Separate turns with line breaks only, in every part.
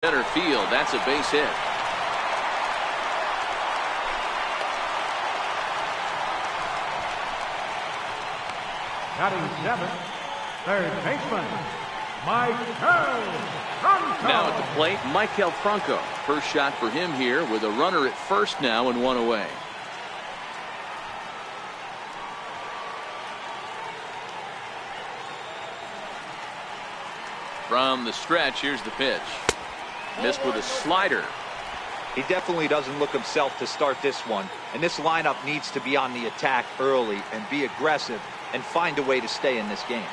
Center field. That's a base hit.
Batting seventh, third baseman, Machado.
Now at the plate, Maikel Franco. First shot for him here with a runner at first now and one away. From the stretch, here's the pitch. Missed with a slider.
He definitely doesn't look himself to start this one, and this lineup needs to be on the attack early and be aggressive and find a way to stay in this game.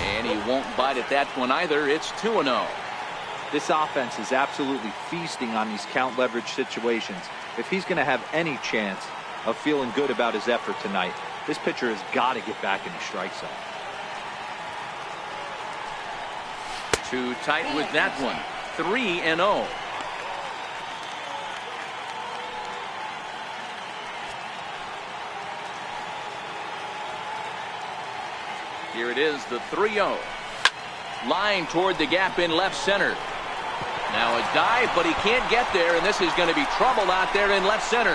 And he won't bite at that one either. It's 2-0.
This offense is absolutely feasting on these count leverage situations. If he's going to have any chance of feeling good about his effort tonight, this pitcher has got to get back in the strike zone.
Too tight with that one. 3-0. Here it is, the 3-0. Line toward the gap in left center. Now a dive, but he can't get there, and this is going to be trouble out there in left center.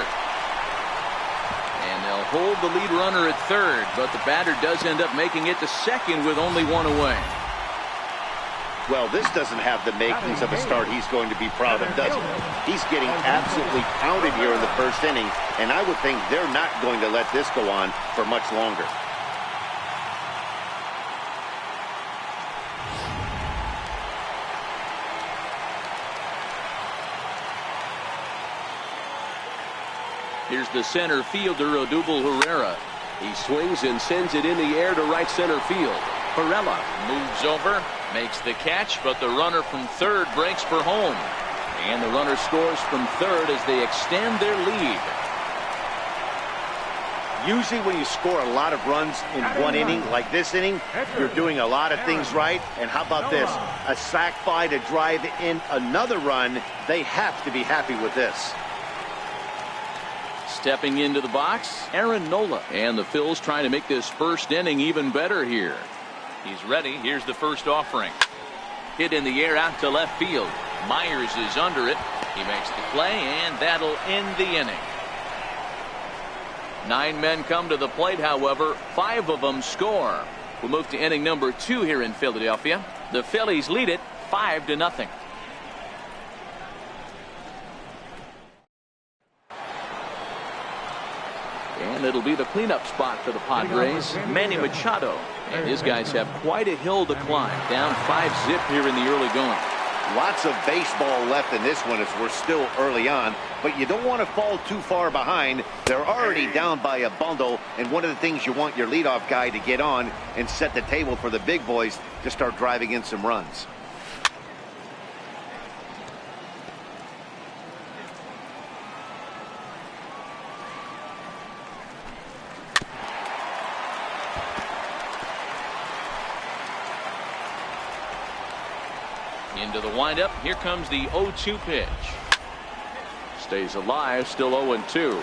And they'll hold the lead runner at third, but the batter does end up making it to second with only one away.
Well, this doesn't have the makings of a start he's going to be proud of, does it? He's getting absolutely pounded here in the first inning, and I would think they're not going to let this go on for much longer.
Here's the center fielder, Odubel Herrera. He swings and sends it in the air to right center field. Herrera moves over, makes the catch, but the runner from third breaks for home. And the runner scores from third as they extend their lead.
Usually when you score a lot of runs in one inning, like this inning, you're doing a lot of things right. And how about this? A sac fly to drive in another run. They have to be happy with this.
Stepping into the box, Aaron Nola. And the Phils trying to make this first inning even better here. He's ready. Here's the first offering. Hit in the air out to left field. Myers is under it. He makes the play, and that'll end the inning. 9 men come to the plate, however. 5 of them score. We'll move to inning number 2 here in Philadelphia. The Phillies lead it 5-0. And it'll be the cleanup spot for the Padres, Manny Machado. And his guys have quite a hill to climb. Down 5-zip here in the early going.
Lots of baseball left in this one as we're still early on, but you don't want to fall too far behind. They're already down by a bundle, and one of the things you want your leadoff guy to get on and set the table for the big boys to start driving in some runs.
Into the windup. Here comes the 0-2 pitch. Stays alive. Still 0-2.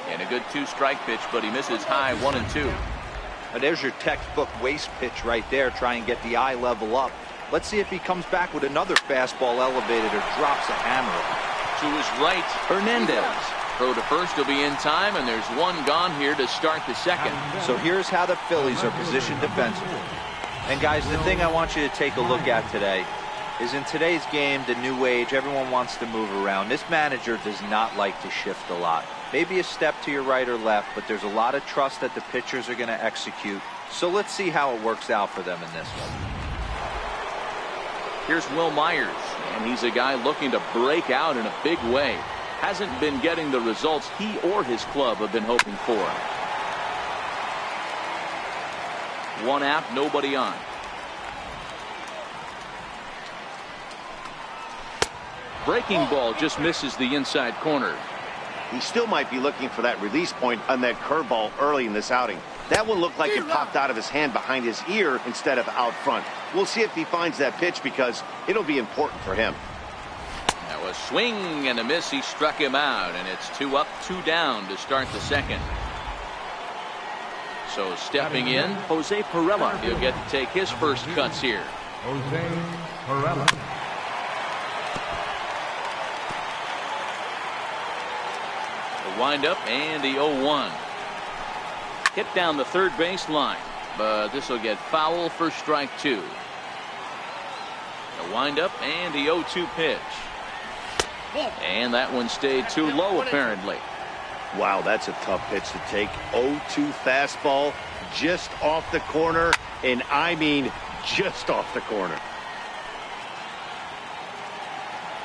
And a good 2-strike pitch, but he misses high. 1-2.
There's your textbook waste pitch right there. Try and get the eye level up. Let's see if he comes back with another fastball elevated or drops a hammer.
To his right, Hernandez. Throw to first will be in time, and there's one gone here to start the second.
So here's how the Phillies are positioned defensively. And guys, the thing I want you to take a look at today is in today's game, the new age, everyone wants to move around. This manager does not like to shift a lot. Maybe a step to your right or left, but there's a lot of trust that the pitchers are going to execute. So let's see how it works out for them in this one.
Here's Will Myers, and he's a guy looking to break out in a big way. Hasn't been getting the results he or his club have been hoping for. One out, nobody on. Breaking ball just misses the inside corner.
He still might be looking for that release point on that curveball early in this outing. That one looked like it popped out of his hand behind his ear instead of out front. We'll see if he finds that pitch because it'll be important for him.
Now A swing and a miss. He struck him out, and it's 2 up, 2 down to start the second. So stepping in, Jose Pirela. He'll get to take his first cuts here.
Jose Pirela.
The windup and the 0-1. Hit down the third base line, but this will get foul for strike 2. The windup and the 0-2 pitch. And that one stayed too low, apparently.
Wow, that's a tough pitch to take. 0-2 fastball just off the corner, and I mean just off the corner.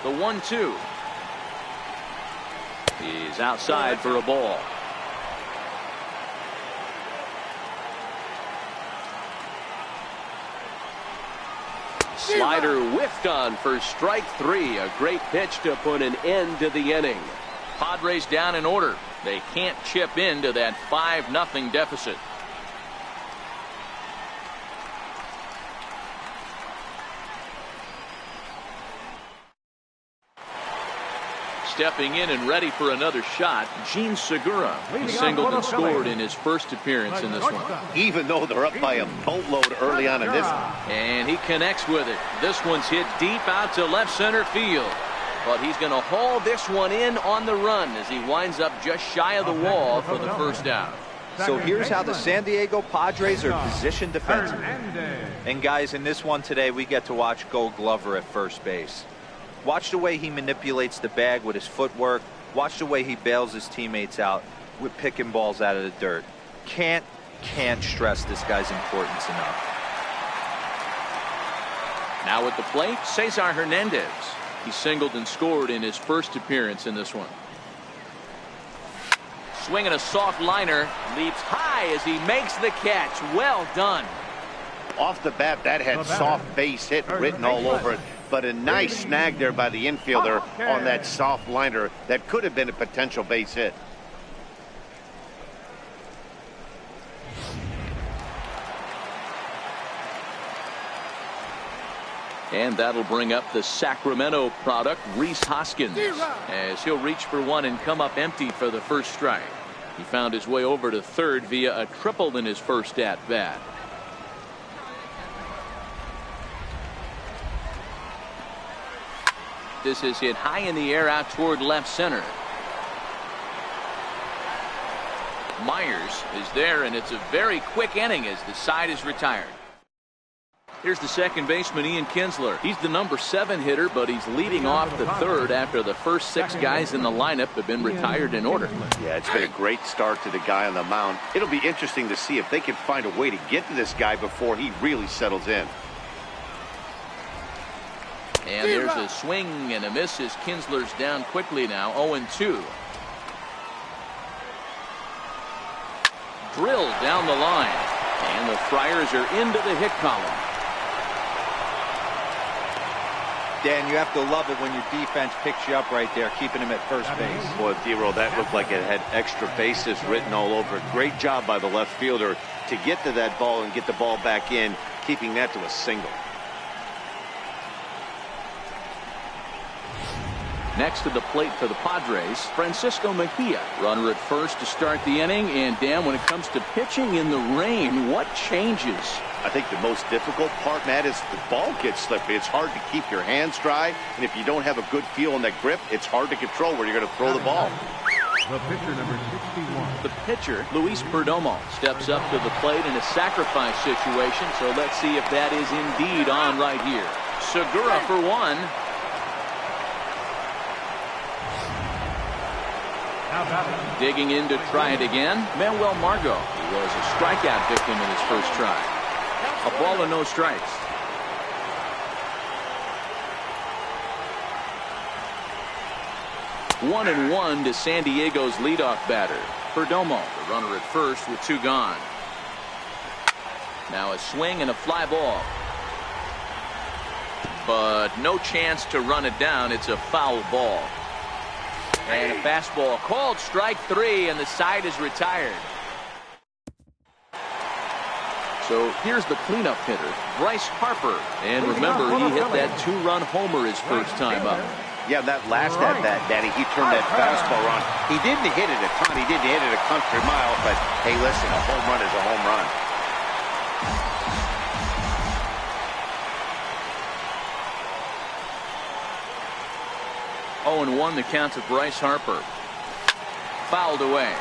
The 1-2. He's outside for a ball. Slider whiffed on for strike 3. A great pitch to put an end to the inning. Padres down in order. They can't chip into that 5-0 deficit. Stepping in and ready for another shot, Gene Segura. He singled and scored in his first appearance in this one.
Even though they're up by a boatload early on in this one.
And he connects with it. This one's hit deep out to left center field. But he's going to haul this one in on the run as he winds up just shy of the wall for the first out.
So here's how the San Diego Padres are positioned defensively. And guys, in this one today, we get to watch Gold Glover at first base. Watch the way he manipulates the bag with his footwork. Watch the way he bails his teammates out with picking balls out of the dirt. Can't stress this guy's importance enough.
Now at the plate, Cesar Hernandez. He singled and scored in his first appearance in this one. Swinging a soft liner, leaps high as he makes the catch. Well done.
Off the bat, that had soft base hit written all over it, but a nice snag there by the infielder on that soft liner that could have been a potential base hit.
And that'll bring up the Sacramento product, Rhys Hoskins, as he'll reach for one and come up empty for the first strike. He found his way over to third via a triple in his first at-bat. This is hit high in the air out toward left center. Myers is there, and it's a very quick inning as the side is retired. Here's the second baseman, Ian Kinsler. He's the number 7 hitter, but he's leading off the third after the first 6 guys in the lineup have been retired in order.
Yeah, it's been a great start to the guy on the mound. It'll be interesting to see if they can find a way to get to this guy before he really settles in.
And there's a swing and a miss as Kinsler's down quickly now, 0-2. Drilled down the line, and the Friars are into the hit column.
Dan, you have to love it when your defense picks you up right there, keeping him at first base.
Boy, D-Roll, that looked like it had extra bases written all over it. Great job by the left fielder to get to that ball and get the ball back in, keeping that to a single.
Next to the plate for the Padres, Francisco Mejia. Runner at first to start the inning. And, Dan, when it comes to pitching in the rain, what changes?
I think the most difficult part, Matt, is the ball gets slippery. It's hard to keep your hands dry, and if you don't have a good feel on that grip, it's hard to control where you're going to throw the ball.
The pitcher, number 61.
The pitcher, Luis Perdomo, steps up to the plate in a sacrifice situation, so let's see if that is indeed on right here. Segura for one. Digging in to try it again, Manuel Margot. He was a strikeout victim in his first try. A ball and no strikes. One and one to San Diego's leadoff batter, Perdomo, the runner at first with 2 gone. Now a swing and a fly ball. But no chance to run it down. It's a foul ball. And a fastball called strike 3, and the side is retired. So here's the cleanup hitter, Bryce Harper. And remember, he hit that 2-run homer his first time up.
Yeah, that last at bat, Danny, he turned that fastball on. He didn't hit it a ton. He didn't hit it a country mile, but hey, listen, a home run is a home run.
0-1 the count to Bryce Harper. Fouled away.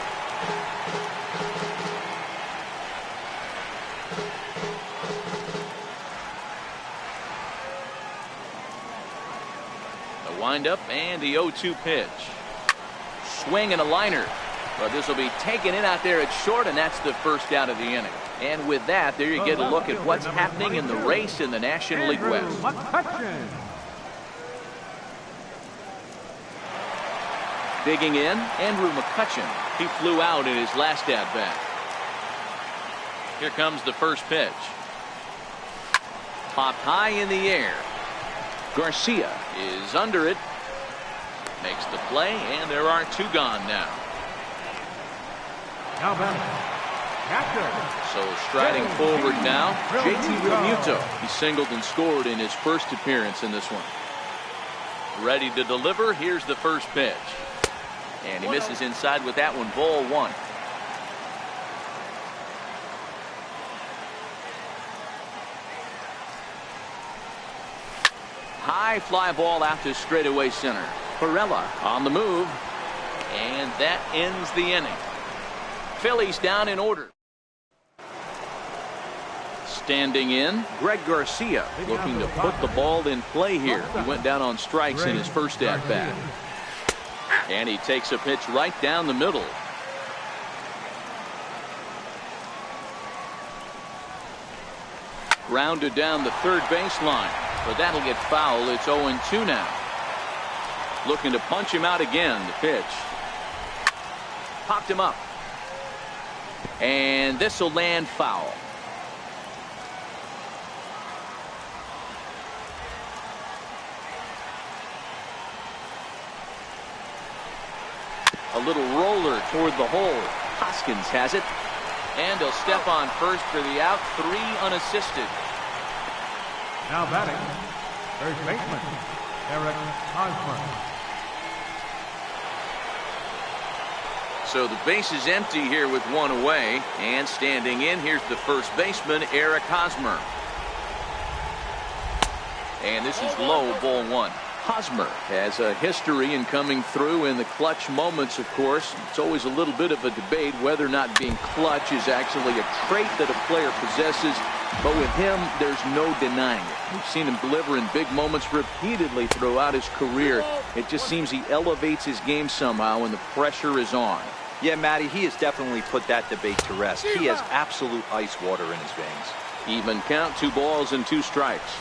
The windup and the 0-2 pitch. Swing and a liner. But this will be taken in out there at short, and that's the first out of the inning. And with that, there you get a look at what's happening in the race in the National League West. Digging in, Andrew McCutchen. He flew out in his last at-bat. Here comes the first pitch. Popped high in the air. Garcia is under it. Makes the play, and there are two gone now. So striding forward now, JT Realmuto. He singled and scored in his first appearance in this one. Ready to deliver. Here's the first pitch. And he misses inside with that one. Ball one. High fly ball out to straightaway center. Perella on the move. And that ends the inning. Phillies down in order. Standing in, Greg Garcia looking to put the ball in play here. He went down on strikes in his first at-bat. And he takes a pitch right down the middle. Grounded down the third baseline, but that'll get foul. It's 0-2 now. Looking to punch him out again. The pitch. Popped him up. And this will land foul. A little roller toward the hole. Hoskins has it. And he'll step on first for the out. 3 unassisted.
Now batting, first baseman, Eric Hosmer.
So the base is empty here with one away. And standing in, here's the first baseman, Eric Hosmer. And this is low, ball one. Hosmer has a history in coming through in the clutch moments, of course. It's always a little bit of a debate whether or not being clutch is actually a trait that a player possesses. But with him, there's no denying it. We've seen him deliver in big moments repeatedly throughout his career. It just seems he elevates his game somehow when the pressure is on.
Yeah, Matty, he has definitely put that debate to rest. He has absolute ice water in his veins.
Even count, 2 balls and 2 strikes.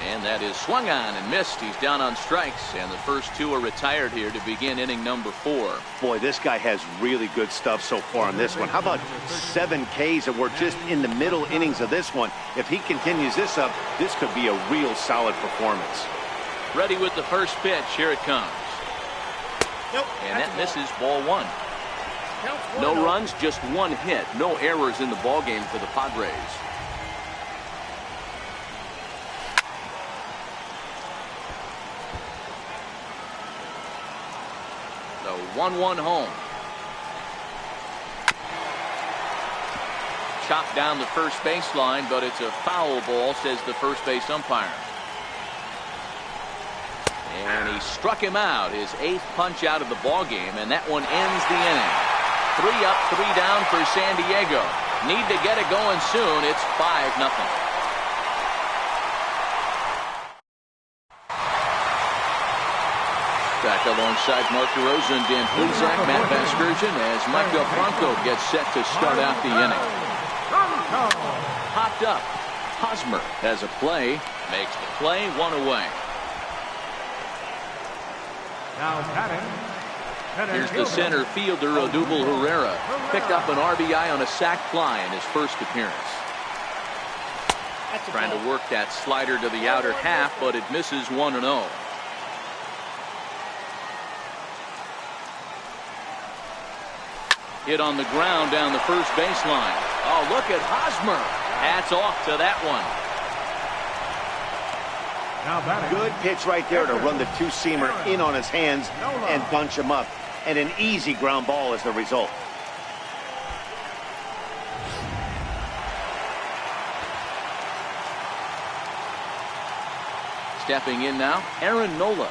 And that is swung on and missed. He's down on strikes, and the first 2 are retired here to begin inning number 4.
Boy, this guy has really good stuff so far on this one. How about 7 Ks, and we're just in the middle innings of this one. If he continues this up, this could be a real solid performance.
Ready with the first pitch. Here it comes. And that misses, ball 1. No runs, just 1 hit. No errors in the ballgame for the Padres. The 1-1 home. Chopped down the first baseline, but it's a foul ball, says the first base umpire. And he struck him out, his 8th punch out of the ballgame, and that one ends the inning. 3 up, 3 down for San Diego. Need to get it going soon. It's 5-0. Back alongside Mark DeRosa and Dan Plesac, Matt Vasgersian, as Mike Del Franco gets set to start out the inning. Popped up. Hosmer has a play, makes the play, 1 away.
Now batting,
Here's the center fielder, Odubel Herrera. Picked up an RBI on a sac fly in his first appearance. Trying to work that slider to the outer half, but it misses 1-0. Hit on the ground down the first baseline. Oh, look at Hosmer. Hats off to that one.
Now batting.
Good pitch right there to run the two-seamer in on his hands and bunch him up. And an easy ground ball as the result.
Stepping in now, Aaron Nola.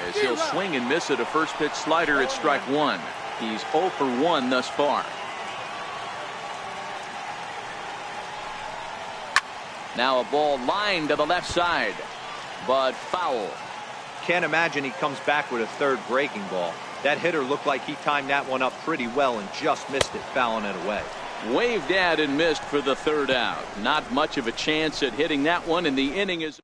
As he'll swing and miss at a first pitch slider at strike one. He's 0 for 1 thus far. Now a ball lined to the left side, but foul.
Can't imagine he comes back with a third breaking ball. That hitter looked like he timed that one up pretty well and just missed it, fouling it away.
Waved at and missed for the third out. Not much of a chance at hitting that one, and the inning is.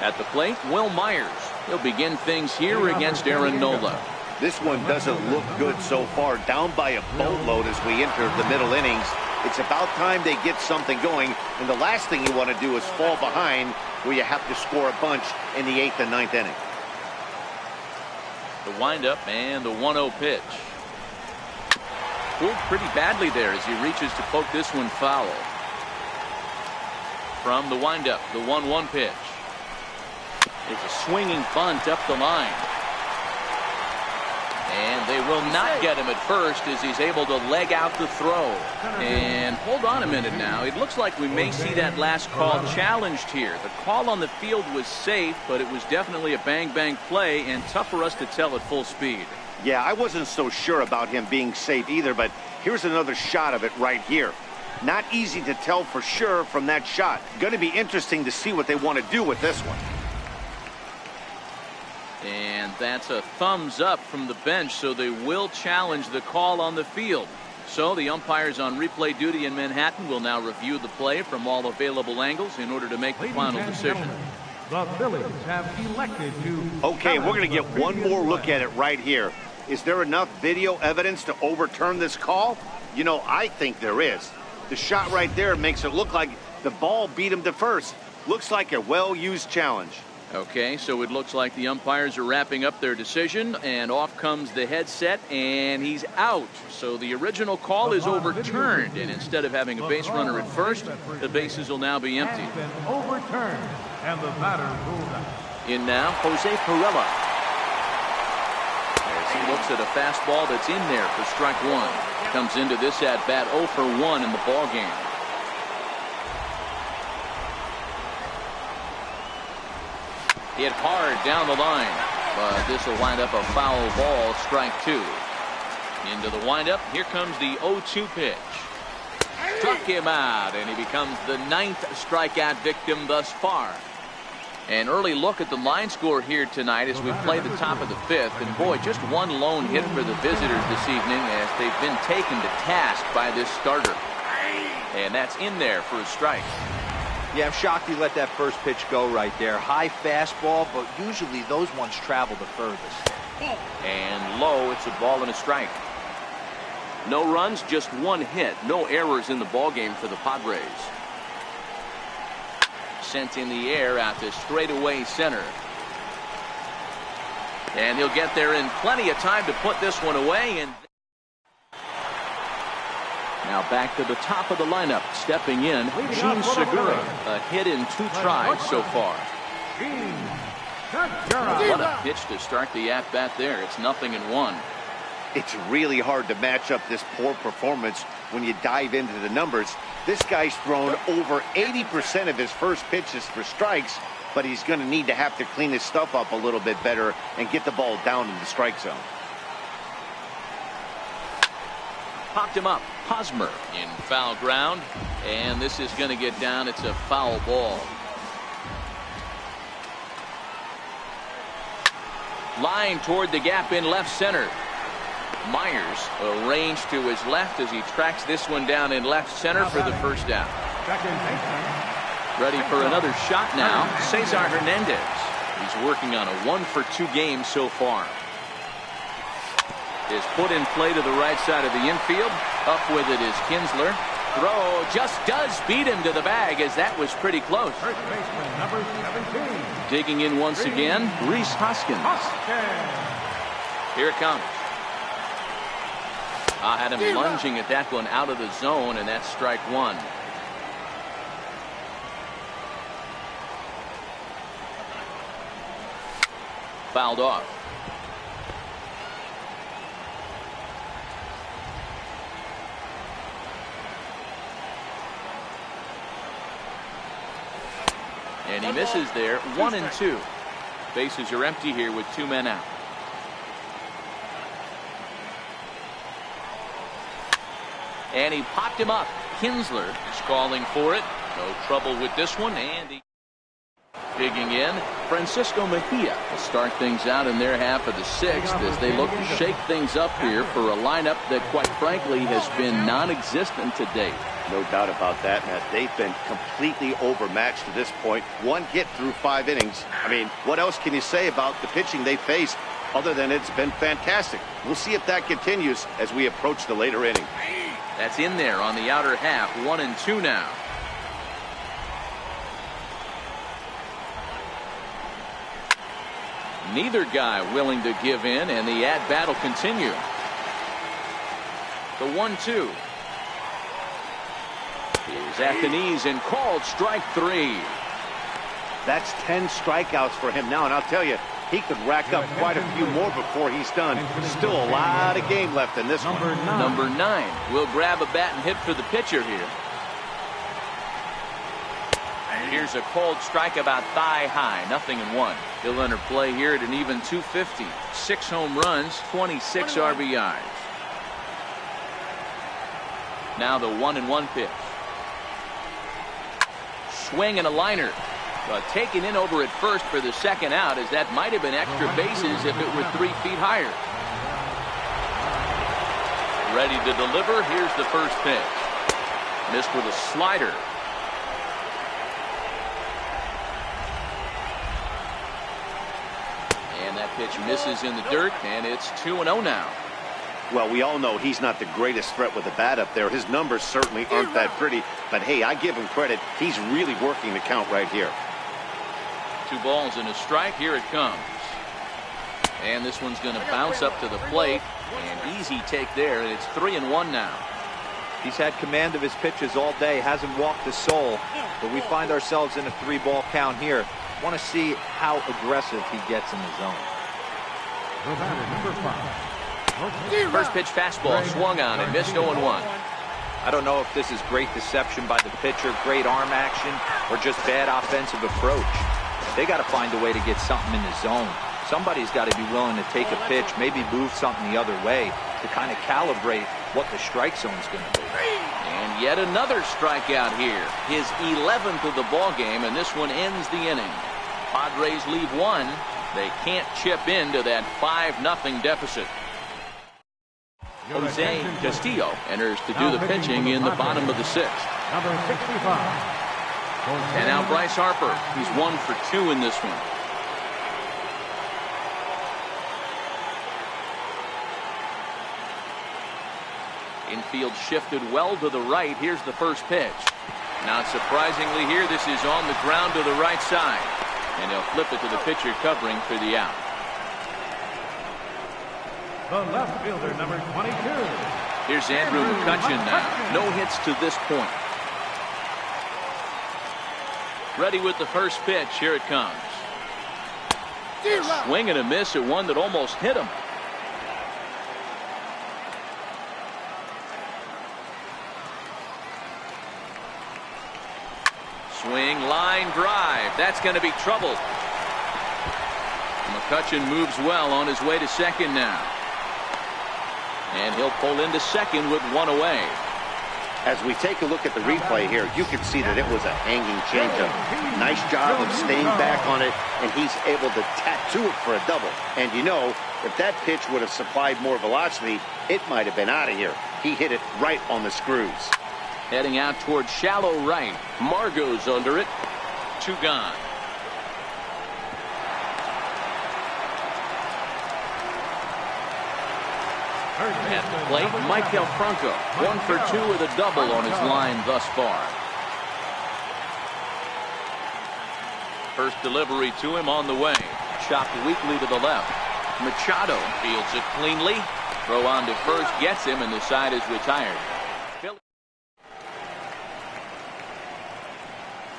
At the plate, Will Myers. He'll begin things here against Aaron Nola.
This one doesn't look good so far. Down by a boatload as we enter the middle innings. It's about time they get something going, and the last thing you want to do is fall behind where you have to score a bunch in the 8th and 9th inning.
The windup and the 1-0 pitch. Pulled pretty badly there as he reaches to poke this one foul. From the windup, the 1-1 pitch. It's a swinging bunt up the line. And they will not get him at first as he's able to leg out the throw. And hold on a minute now. It looks like we may see that last call challenged here. The call on the field was safe, but it was definitely a bang-bang play and tough for us to tell at full speed.
Yeah, I wasn't so sure about him being safe either, but here's another shot of it right here. Not easy to tell for sure from that shot. Going to be interesting to see what they want to do with this one.
And that's a thumbs up from the bench, so they will challenge the call on the field. So the umpires on replay duty in Manhattan will now review the play from all available angles in order to make the final decision.
The Phillies have elected to.
Okay, we're going to get one more look at it right here. Is there enough video evidence to overturn this call? You know, I think there is. The shot right there makes it look like the ball beat him to first. Looks like a well-used challenge.
Okay, so it looks like the umpires are wrapping up their decision, and off comes the headset, and he's out. So the original call is overturned, and instead of having a base runner at first, the bases will now be empty.
Has been overturned, and the batter ruled out.
In now, Jose Perella. As he looks at a fastball that's in there for strike one. Comes into this at-bat 0 for 1 in the ballgame. Hit hard down the line, but this will wind up a foul ball, strike two. Into the windup, here comes the 0-2 pitch. Struck him out, and he becomes the 9th strikeout victim thus far. An early look at the line score here tonight as we play the top of the 5th, and boy, just one lone hit for the visitors this evening as they've been taken to task by this starter. And that's in there for a strike.
Yeah, I'm shocked he let that first pitch go right there. High fastball, but usually those ones travel the furthest.
And low, it's a ball and a strike. No runs, just one hit. No errors in the ballgame for the Padres. Sent in the air out to straightaway center. And he'll get there in plenty of time to put this one away. And now back to the top of the lineup, stepping in, Gene Segura. A hit in 2 tries so far. What a pitch to start the at-bat there. It's 0-1.
It's really hard to match up this poor performance when you dive into the numbers. This guy's thrown over 80% of his first pitches for strikes, but he's going to need to have to clean his stuff up a little bit better and get the ball down in the strike zone.
Popped him up. Hosmer in foul ground, and this is going to get down. It's a foul ball. Line toward the gap in left center. Myers arranged to his left as he tracks this one down in left center for the first out. Ready for another shot now, Cesar Hernandez. He's working on a 1-for-2 game so far. Is put in play to the right side of the infield. Up with it is Kinsler. Throw just does beat him to the bag as that was pretty close.
First baseman, number 17.
Digging in once again, Rhys Hoskins. Here it comes. I had him lunging at that one out of the zone, and that's strike one. fouled off. And he misses there. 1-2. Bases are empty here with 2 men out. And he popped him up. Kinsler is calling for it. No trouble with this one. And he digging in. Francisco Mejia will start things out in their half of the 6th as they look to shake things up here for a lineup that, quite frankly, has been non-existent to date.
No doubt about that, Matt. They've been completely overmatched to this point. 1 hit through 5 innings. I mean, what else can you say about the pitching they faced other than it's been fantastic? We'll see if that continues as we approach the later inning.
That's in there on the outer half. 1-2 now. Neither guy willing to give in, and the at-bat will continue. The 1-2. He's at the knees and called strike 3.
That's 10 strikeouts for him now, and I'll tell you, he could rack up quite a few more before he's done. Still a lot of game left in this one.
Number 9 will grab a bat and hit for the pitcher here. Here's a cold strike about thigh high. 0-1. He'll enter play here at an even 250. 6 home runs, 26 RBIs. Now the 1-1 pitch. Swing and a liner. Taken in over at first for the second out, as that might have been extra bases if it were 3 feet higher. Ready to deliver. Here's the first pitch. Missed with a slider. And that pitch misses in the dirt, and it's 2-0 now.
Well, we all know he's not the greatest threat with the bat up there. His numbers certainly aren't that pretty, but hey, I give him credit. He's really working the count right here.
2 balls and a strike. Here it comes. And this one's going to bounce up to the plate. And easy take there. And it's 3-1 now.
He's had command of his pitches all day. Hasn't walked a soul. But we find ourselves in a 3-ball count here. Want to see how aggressive he gets in the zone.
Number 5.
First pitch fastball swung on and missed. 0-1.
I don't know if this is great deception by the pitcher, great arm action, or just bad offensive approach. They got to find a way to get something in the zone. Somebody's got to be willing to take a pitch, maybe move something the other way to kind of calibrate what the strike zone's going to be.
And yet another strikeout here. His 11th of the ball game, and this one ends the inning. Padres leave 1. They can't chip into that 5-0 deficit. Jose Castillo enters to do the pitching in the bottom of the 6th.
Number 65.
And now Bryce Harper. He's 1 for 2 in this one. Infield shifted well to the right. Here's the first pitch. Not surprisingly here, this is on the ground to the right side. And they'll flip it to the pitcher covering for the out.
The left fielder, number 22.
Here's Andrew McCutchen now. No hits to this point. Ready with the first pitch. Here it comes. Swing and a miss at one that almost hit him. Swing, line drive. That's going to be trouble. McCutchen moves well on his way to second now. And he'll pull into second with 1 away.
As we take a look at the replay here, you can see that it was a hanging changeup. Nice job of staying back on it, and he's able to tattoo it for a double. And you know, if that pitch would have supplied more velocity, it might have been out of here. He hit it right on the screws.
Heading out towards shallow right. Margot's under it. 2 gone. At the plate, Michael Franco. 1 for 2 with a double on his line thus far. First delivery to him on the way. Chopped weakly to the left. Machado fields it cleanly. Throw on to first gets him, and the side is retired.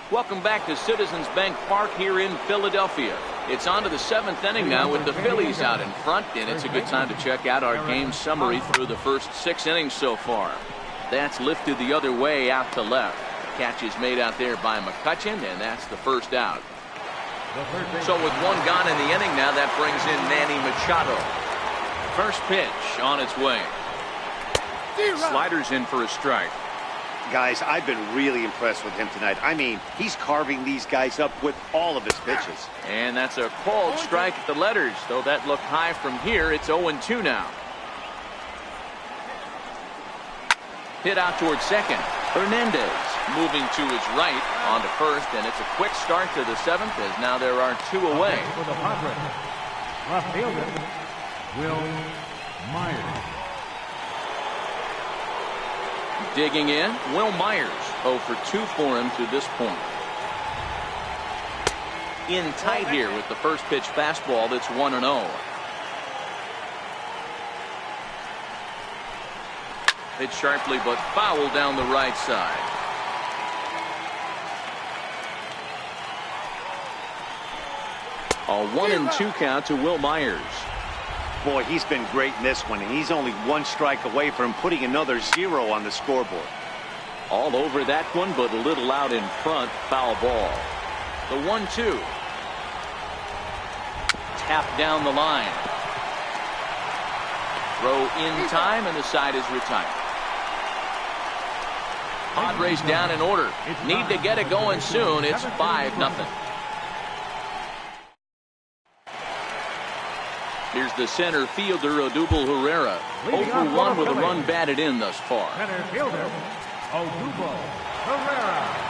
Welcome back to Citizens Bank Park here in Philadelphia. It's on to the 7th inning now with the Phillies out in front, and it's a good time to check out our game summary through the first 6 innings so far. That's lifted the other way out to left. The catch is made out there by McCutchen, and that's the first out. So with 1 gone in the inning now, that brings in Manny Machado. First pitch on its way. Sliders in for a strike.
Guys, I've been really impressed with him tonight. I mean, he's carving these guys up with all of his pitches.
And that's a called strike at the letters. Though that looked high from here, it's 0-2 now. Hit out towards second. Hernandez moving to his right on to first, and it's a quick start to the 7th as now there are 2 away.
For the Padres, left fielder, Will Myers.
Digging in, Will Myers, 0 for 2 for him to this point. In tight here with the first pitch fastball that's 1-0. Hit sharply but foul down the right side. A 1-2 count to Will Myers.
Boy, he's been great in this one. He's only 1 strike away from putting another 0 on the scoreboard.
All over that one, but a little out in front. Foul ball. The 1-2. Tap down the line. Throw in time, and the side is retired. Padres down in order. Need to get it going soon. It's 5-0. Here's the center fielder, Odubel Herrera. 0 for 1 with a run batted in thus far.
Center fielder, Odubel Herrera.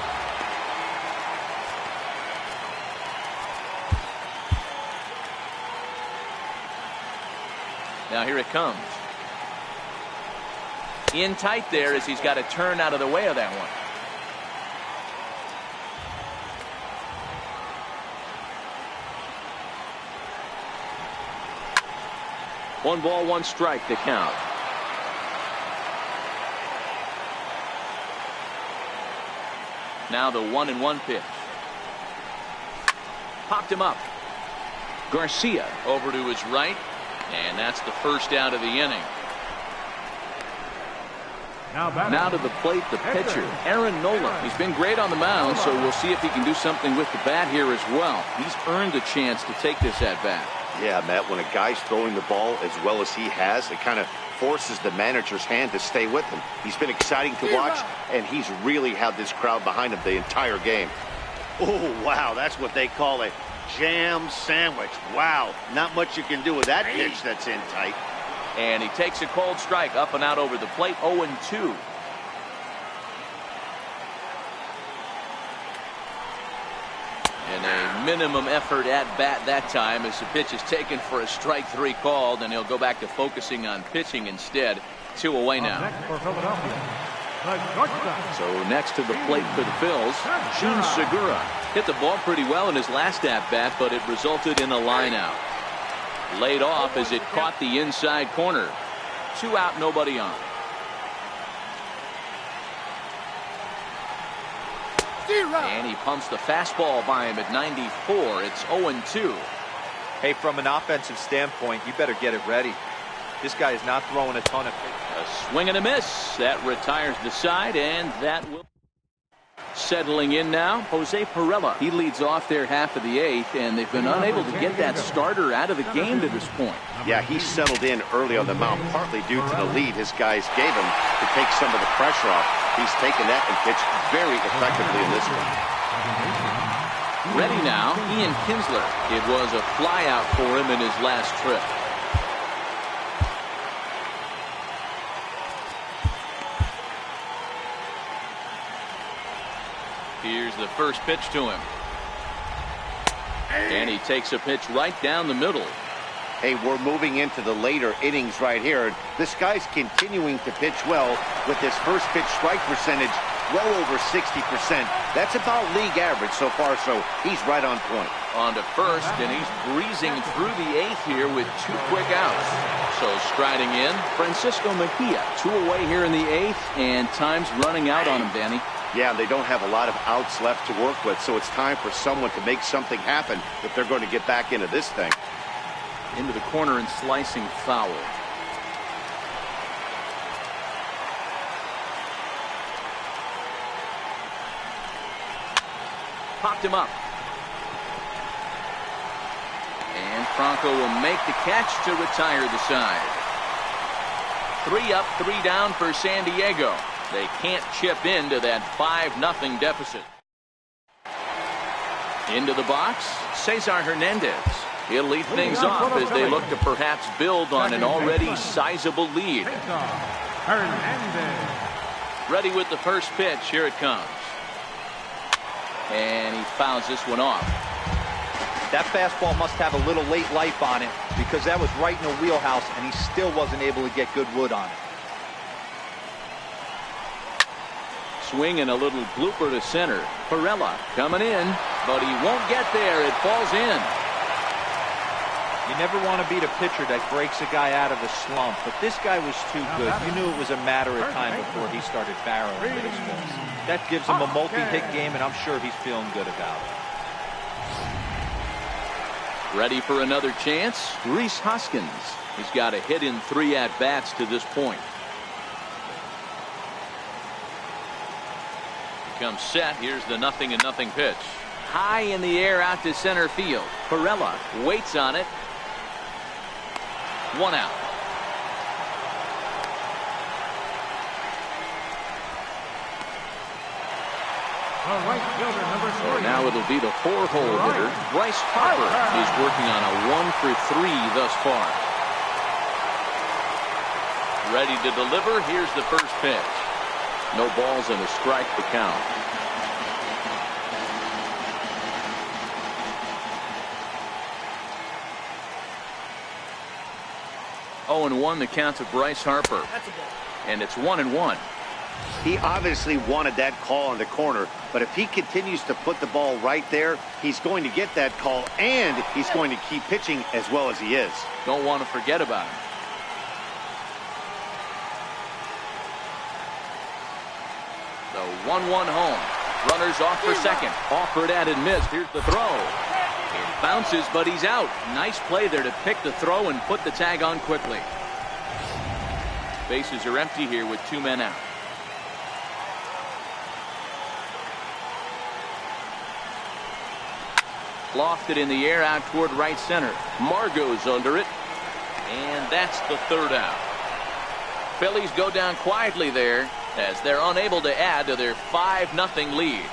Now here it comes. In tight there as he's got to turn out of the way of that one. One ball, 1 strike to count. Now the 1-1 pitch. Popped him up. Garcia over to his right, and that's the first out of the inning. Now to the plate, the pitcher, Aaron Nola. He's been great on the mound, so we'll see if he can do something with the bat here as well. He's earned a chance to take this at bat.
Yeah, Matt, when a guy's throwing the ball as well as he has, it kind of forces the manager's hand to stay with him. He's been exciting to watch, and he's really had this crowd behind him the entire game. Oh, wow, that's what they call a jam sandwich. Wow, not much you can do with that pitch that's in tight.
And he takes a cold strike up and out over the plate, 0-2. And a minimum effort at bat that time as the pitch is taken for a strike 3 called, and he'll go back to focusing on pitching instead. 2 away now.
Next for Philadelphia, the shortstop.
So next to the plate for the Phils, Shun Segura. Hit the ball pretty well in his last at-bat, but it resulted in a line out. Laid off as it caught the inside corner. 2 out, nobody on. And he pumps the fastball by him at 94. It's 0-2.
Hey, from an offensive standpoint, you better get it ready. This guy is not throwing a ton of.
A swing and a miss. That retires the side, and that will. Settling in now, Jose Pirela. He leads off their half of the 8th, and they've been unable to get that starter out of the game to this point.
Yeah, he settled in early on the mound, partly due to the lead his guys gave him to take some of the pressure off. He's taken that and pitched very effectively in this one.
Ready now, Ian Kinsler. It was a flyout for him in his last trip. Here's the first pitch to him. And he takes a pitch right down the middle.
Hey, we're moving into the later innings right here. This guy's continuing to pitch well with his first pitch strike percentage well over 60%. That's about league average so far, so he's right on point.
On to first, and he's breezing through the 8th here with 2 quick outs. So striding in, Francisco Mejia. 2 away here in the 8th, and time's running out on him, Danny.
Yeah, they don't have a lot of outs left to work with, so it's time for someone to make something happen if they're going to get back into this thing.
Into the corner and slicing foul. Popped him up. And Franco will make the catch to retire the side. 3 up, 3 down for San Diego. They can't chip into that 5-0 deficit. Into the box, Cesar Hernandez. He'll lead things off as they look to perhaps build on an already sizable lead. Ready with the first pitch. Here it comes. And he fouls this one off.
That fastball must have a little late life on it because that was right in the wheelhouse and he still wasn't able to get good wood on it.
Swing and a little blooper to center. Perella coming in, but he won't get there. It falls in.
You never want to beat a pitcher that breaks a guy out of a slump, but this guy was too good. You knew it was a matter of time before he started barreling baseballs. That gives him a multi-hit game, and I'm sure he's feeling good about it.
Ready for another chance? Rhys Hoskins. He's got a hit in 3 at-bats to this point. Comes set. Here's the 0-0 pitch. High in the air out to center field. Perella waits on it. 1 out. So now it'll be the 4-hole hitter. Bryce Harper is working on a 1-for-3 thus far. Ready to deliver. Here's the first pitch. No balls and a strike to count. Oh, and 1 the count to Bryce Harper. And it's 1-1.
He obviously wanted that call in the corner, but if he continues to put the ball right there, he's going to get that call, and he's going to keep pitching as well as he is.
Don't want to forget about him. The 1-1 home. Runners off for second. Offered at and missed. Here's the throw. It bounces, but he's out. Nice play there to pick the throw and put the tag on quickly. Bases are empty here with 2 men out. Lofted in the air out toward right center. Margot's under it. And that's the 3rd out. Phillies go down quietly there as they're unable to add to their 5-0 lead.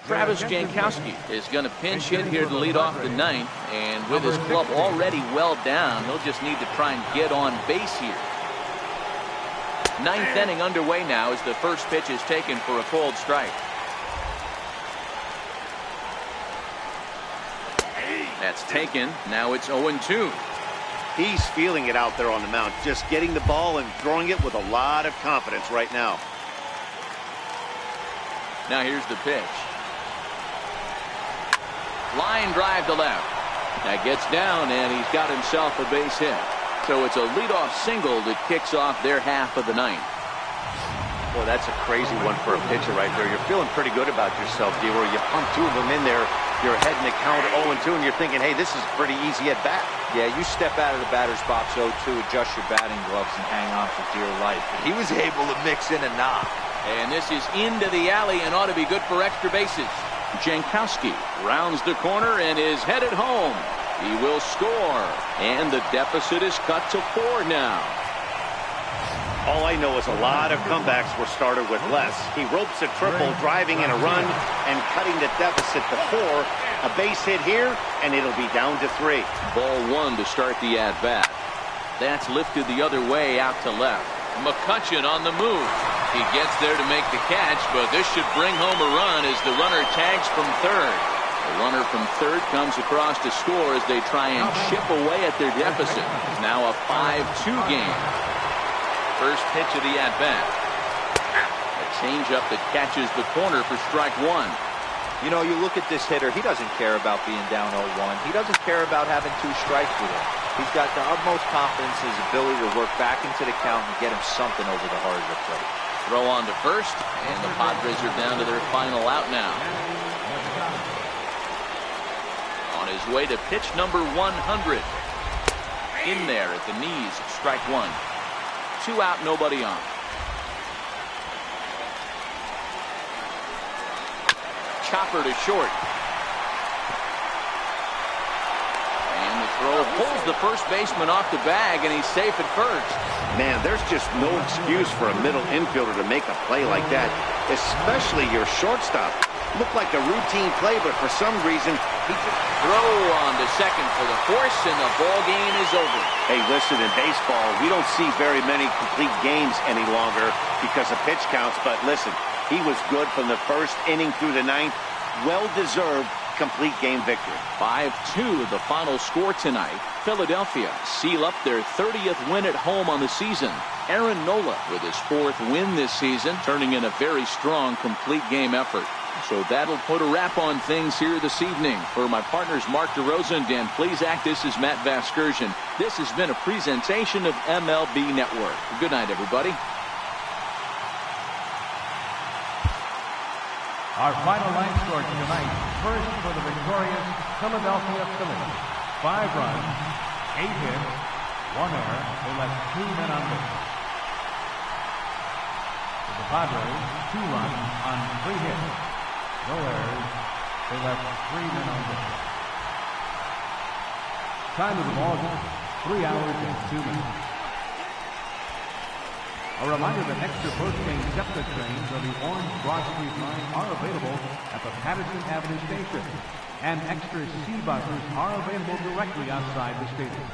Travis Jankowski is going to pinch hit here to lead off the 9th, and with his club already well down, he'll just need to try and get on base here. 9th inning underway now as the first pitch is taken for a cold strike. That's taken. Now it's 0-2.
He's feeling it out there on the mound, just getting the ball and throwing it with a lot of confidence right now.
Now here's the pitch. Line drive to left. That gets down, and he's got himself a base hit. So it's a leadoff single that kicks off their half of the 9th.
Well, that's a crazy one for a pitcher right there. You're feeling pretty good about yourself, D. Where you pump 2 of them in there, you're ahead in the count 0-2, and you're thinking, hey, this is pretty easy at bat.
Yeah, you step out of the batter's box 0-2, adjust your batting gloves, and hang on for dear life. But he was able to mix in a knock.
And this is into the alley and ought to be good for extra bases. Jankowski rounds the corner and is headed home. He will score, and the deficit is cut to 4 now.
All I know is a lot of comebacks were started with less. He ropes a triple, driving in a run, and cutting the deficit to 4. A base hit here, and it'll be down to 3.
Ball 1 to start the at-bat. That's lifted the other way out to left. McCutchen on the move. He gets there to make the catch, but this should bring home a run as the runner tags from third. The runner from third comes across to score as they try and chip away at their deficit. Now a 5-2 game. First pitch of the at-bat. A changeup that catches the corner for strike 1.
You know, you look at this hitter, he doesn't care about being down 0-1. He doesn't care about having 2 strikes with him. He's got the utmost confidence in his ability to work back into the count and get him something over the heart of the plate.
Throw on to first, and the Padres are down to their final out now. On his way to pitch number 100. In there at the knees, strike 1. 2 out, nobody on. Chopper to short. And the throw pulls the first baseman off the bag, and he's safe at first.
Man, there's just no excuse for a middle infielder to make a play like that, especially your shortstop. Looked like a routine play, but for some reason, he just...
Throw on to second for the force, and the ball game is over.
Hey, listen, in baseball, we don't see very many complete games any longer because of pitch counts, but listen, he was good from the first inning through the 9th. Well-deserved complete game victory.
5-2 the final score tonight. Philadelphia seal up their 30th win at home on the season. Aaron Nola with his 4th win this season, turning in a very strong complete game effort. So that'll put a wrap on things here this evening. For my partners Mark DeRosa and Dan Plezak, this is Matt Vasgersian. This has been a presentation of MLB Network. Good night, everybody.
Our final line score tonight, first for the victorious Philadelphia Phillies. 5 runs, 8 hits, 1 error. They left 2 men on base. For the Padres, 2 runs on 3 hits. No errors. They left 3 men on base. Time of the ball game, 3 hours and 2 minutes. A reminder that extra post-game SEPTA trains on the Orange Broad Street line are available at the Patterson Avenue station, and extra C buses are available directly outside the stadium.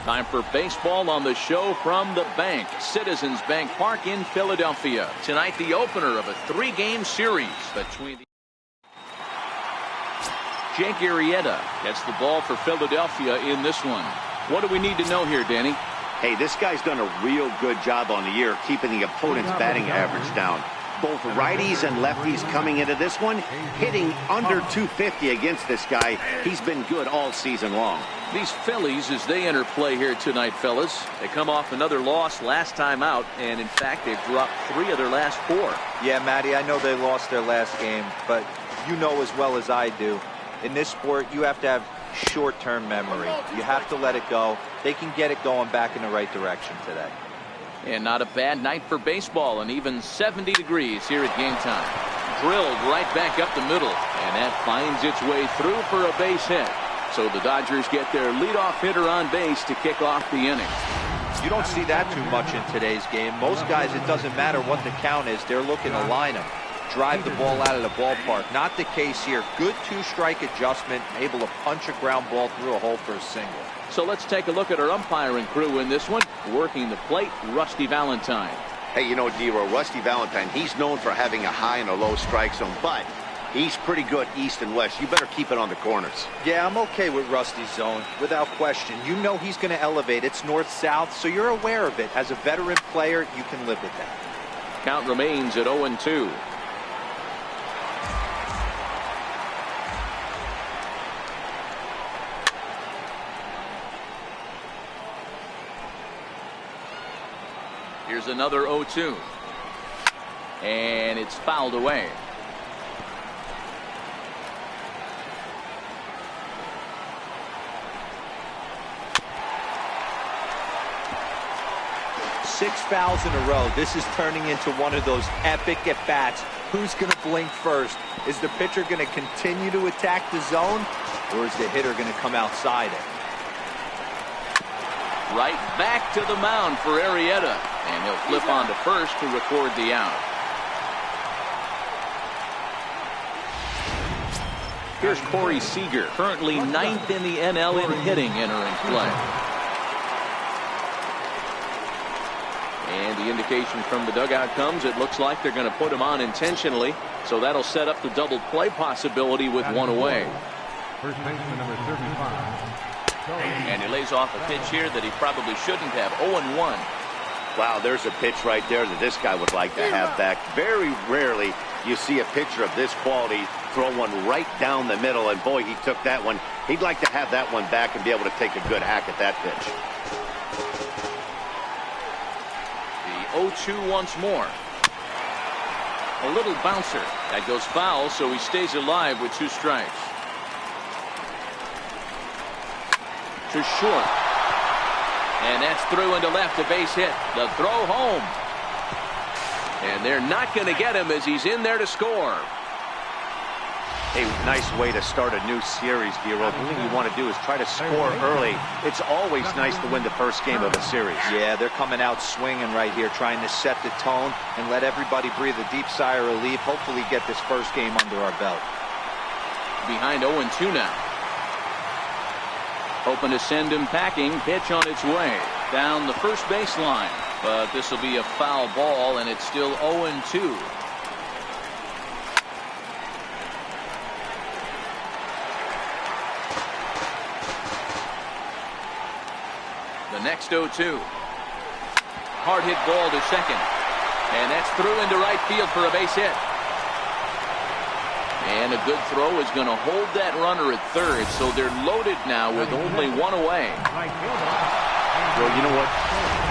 Time for baseball on the show from the bank. Citizens Bank Park in Philadelphia. Tonight, the opener of a 3-game series between the Jake Arrieta gets the ball for Philadelphia in this one. What do we need to know here, Danny?
Hey, this guy's done a real good job on the year keeping the opponent's batting average down. Both righties and lefties coming into this one, hitting under 250 against this guy. He's been good all season long.
These Phillies, as they enter play here tonight, fellas, they come off another loss last time out, and in fact, they've dropped 3 of their last 4.
Yeah, Matty, I know they lost their last game, but you know as well as I do, in this sport, you have to have short-term memory. You have to let it go. They can get it going back in the right direction today.
And not a bad night for baseball, and even 70 degrees here at game time. Drilled right back up the middle, and that finds its way through for a base hit. So the Dodgers get their leadoff hitter on base to kick off the inning.
You don't see that too much in today's game. Most guys, it doesn't matter what the count is, they're looking to line them, drive the ball out of the ballpark. Not the case here. Good 2-strike adjustment, able to punch a ground ball through a hole for a single.
So let's take a look at our umpiring crew in this one. Working the plate, Rusty Valentine.
Hey, you know, D-Row, Rusty Valentine, he's known for having a high and a low strike zone, but he's pretty good east and west. You better keep it on the corners.
Yeah, I'm okay with Rusty's zone, without question. You know he's going to elevate. It's north-south, so you're aware of it. As a veteran player, you can live with that.
Count remains at 0-2. Here's another 0-2. And it's fouled away.
Six fouls in a row. This is turning into one of those epic at-bats. Who's going to blink first? Is the pitcher going to continue to attack the zone, or is the hitter going to come outside it?
Right back to the mound for Arrieta, and he'll flip on to first to record the out. Here's Corey Seager, currently 9th in the NL in hitting, entering play. And the indication from the dugout comes, it looks like they're going to put him on intentionally, so that'll set up the double play possibility with one away.
First baseman number 35.
And he lays off a pitch here that he probably shouldn't have. 0-1.
Wow, there's a pitch right there that this guy would like to have back. Very rarely you see a pitcher of this quality throw one right down the middle, and boy, he took that one. He'd like to have that one back and be able to take a good hack at that pitch.
The 0-2 once more. A little bouncer. That goes foul, so he stays alive with 2 strikes. To short. And that's through into left, a base hit. The throw home. And they're not going to get him as he's in there to score.
A nice way to start a new series, D-Row. The thing you want to do is try to score early. It's always nice to win the first game of a series.
Yeah, they're coming out swinging right here, trying to set the tone and let everybody breathe a deep sigh of relief. Hopefully get this first game under our belt.
Behind 0-2 now. Hoping to send him packing. Pitch on its way down the first baseline. But this will be a foul ball, and it's still 0-2. The next 0-2. Hard hit ball to second. And that's through into right field for a base hit. And a good throw is going to hold that runner at third, so they're loaded now with only 1 away.
Well, you know what?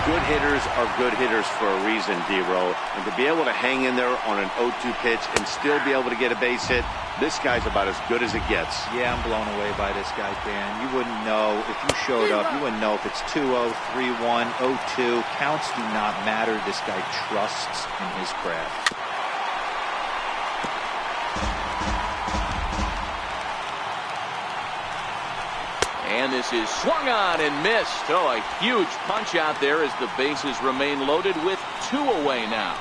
Good hitters are good hitters for a reason, D-Row. And to be able to hang in there on an 0-2 pitch and still be able to get a base hit, this guy's about as good as it gets.
Yeah, I'm blown away by this guy, Dan. You wouldn't know if you showed up. You wouldn't know if it's 2-0, 3-1, 0-2. Counts do not matter. This guy trusts in his craft.
And this is swung on and missed. Oh, a huge punch out there as the bases remain loaded with 2 away now.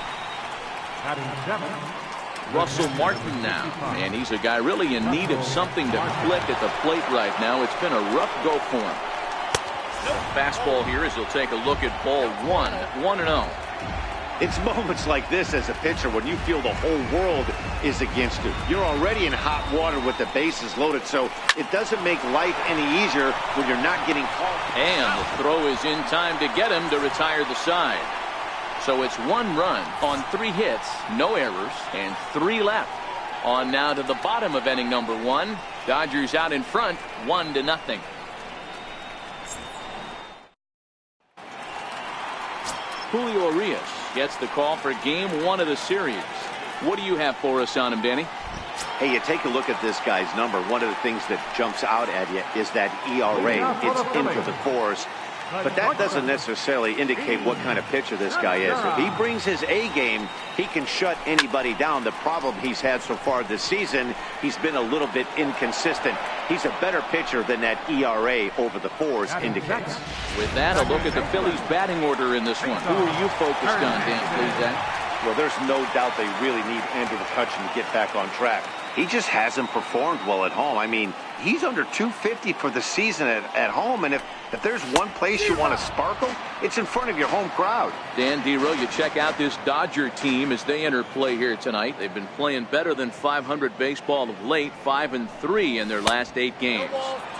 Russell Martin now. And he's a guy really in need of something to click at the plate right now. It's been a rough go for him. Fastball here as he'll take a look at ball one. 1-0.
It's moments like this as a pitcher when you feel the whole world is against you. You're already in hot water with the bases loaded, so it doesn't make life any easier when you're not getting called.
And the throw is in time to get him to retire the side. So it's 1 run on 3 hits, no errors, and 3 left. On now to the bottom of inning number 1. Dodgers out in front, 1-0. Julio Urias gets the call for game 1 of the series. What do you have for us on him, Danny?
Hey, you take a look at this guy's number. One of the things that jumps out at you is that ERA. It's into the 4s. But that doesn't necessarily indicate what kind of pitcher this guy is. If he brings his A game, he can shut anybody down. The problem he's had so far this season, he's been a little bit inconsistent. He's a better pitcher than that ERA over the 4s indicates.
With that, a look at the Phillies' batting order in this one. Who are you focused on, Dan Pleasant?
Well, there's no doubt they really need Andrew McCutchen to get back on track. He just hasn't performed well at home. I mean, he's under 250 for the season at home, and if there's one place you want to sparkle, it's in front of your home crowd.
Dan Dero, you check out this Dodger team as they enter play here tonight. They've been playing better than .500 baseball of late, 5-3 in their last 8 games.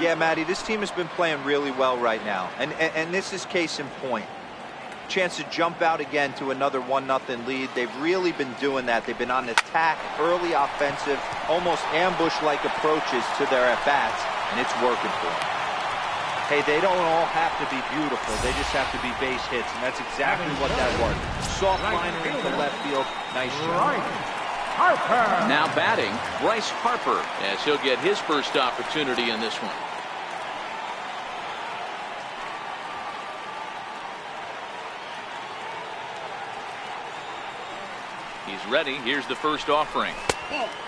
Yeah, Matty, this team has been playing really well right now, and this is case in point. Chance to jump out again to another 1-0 lead. They've really been doing that. They've been on attack, early offensive, almost ambush-like approaches to their at-bats, and it's working for them. Hey, they don't all have to be beautiful. They just have to be base hits, and that's exactly what that was. Soft liner into left field. Nice shot.
Harper.
Now batting, Bryce Harper, as he'll get his first opportunity in this one. He's ready. Here's the first offering.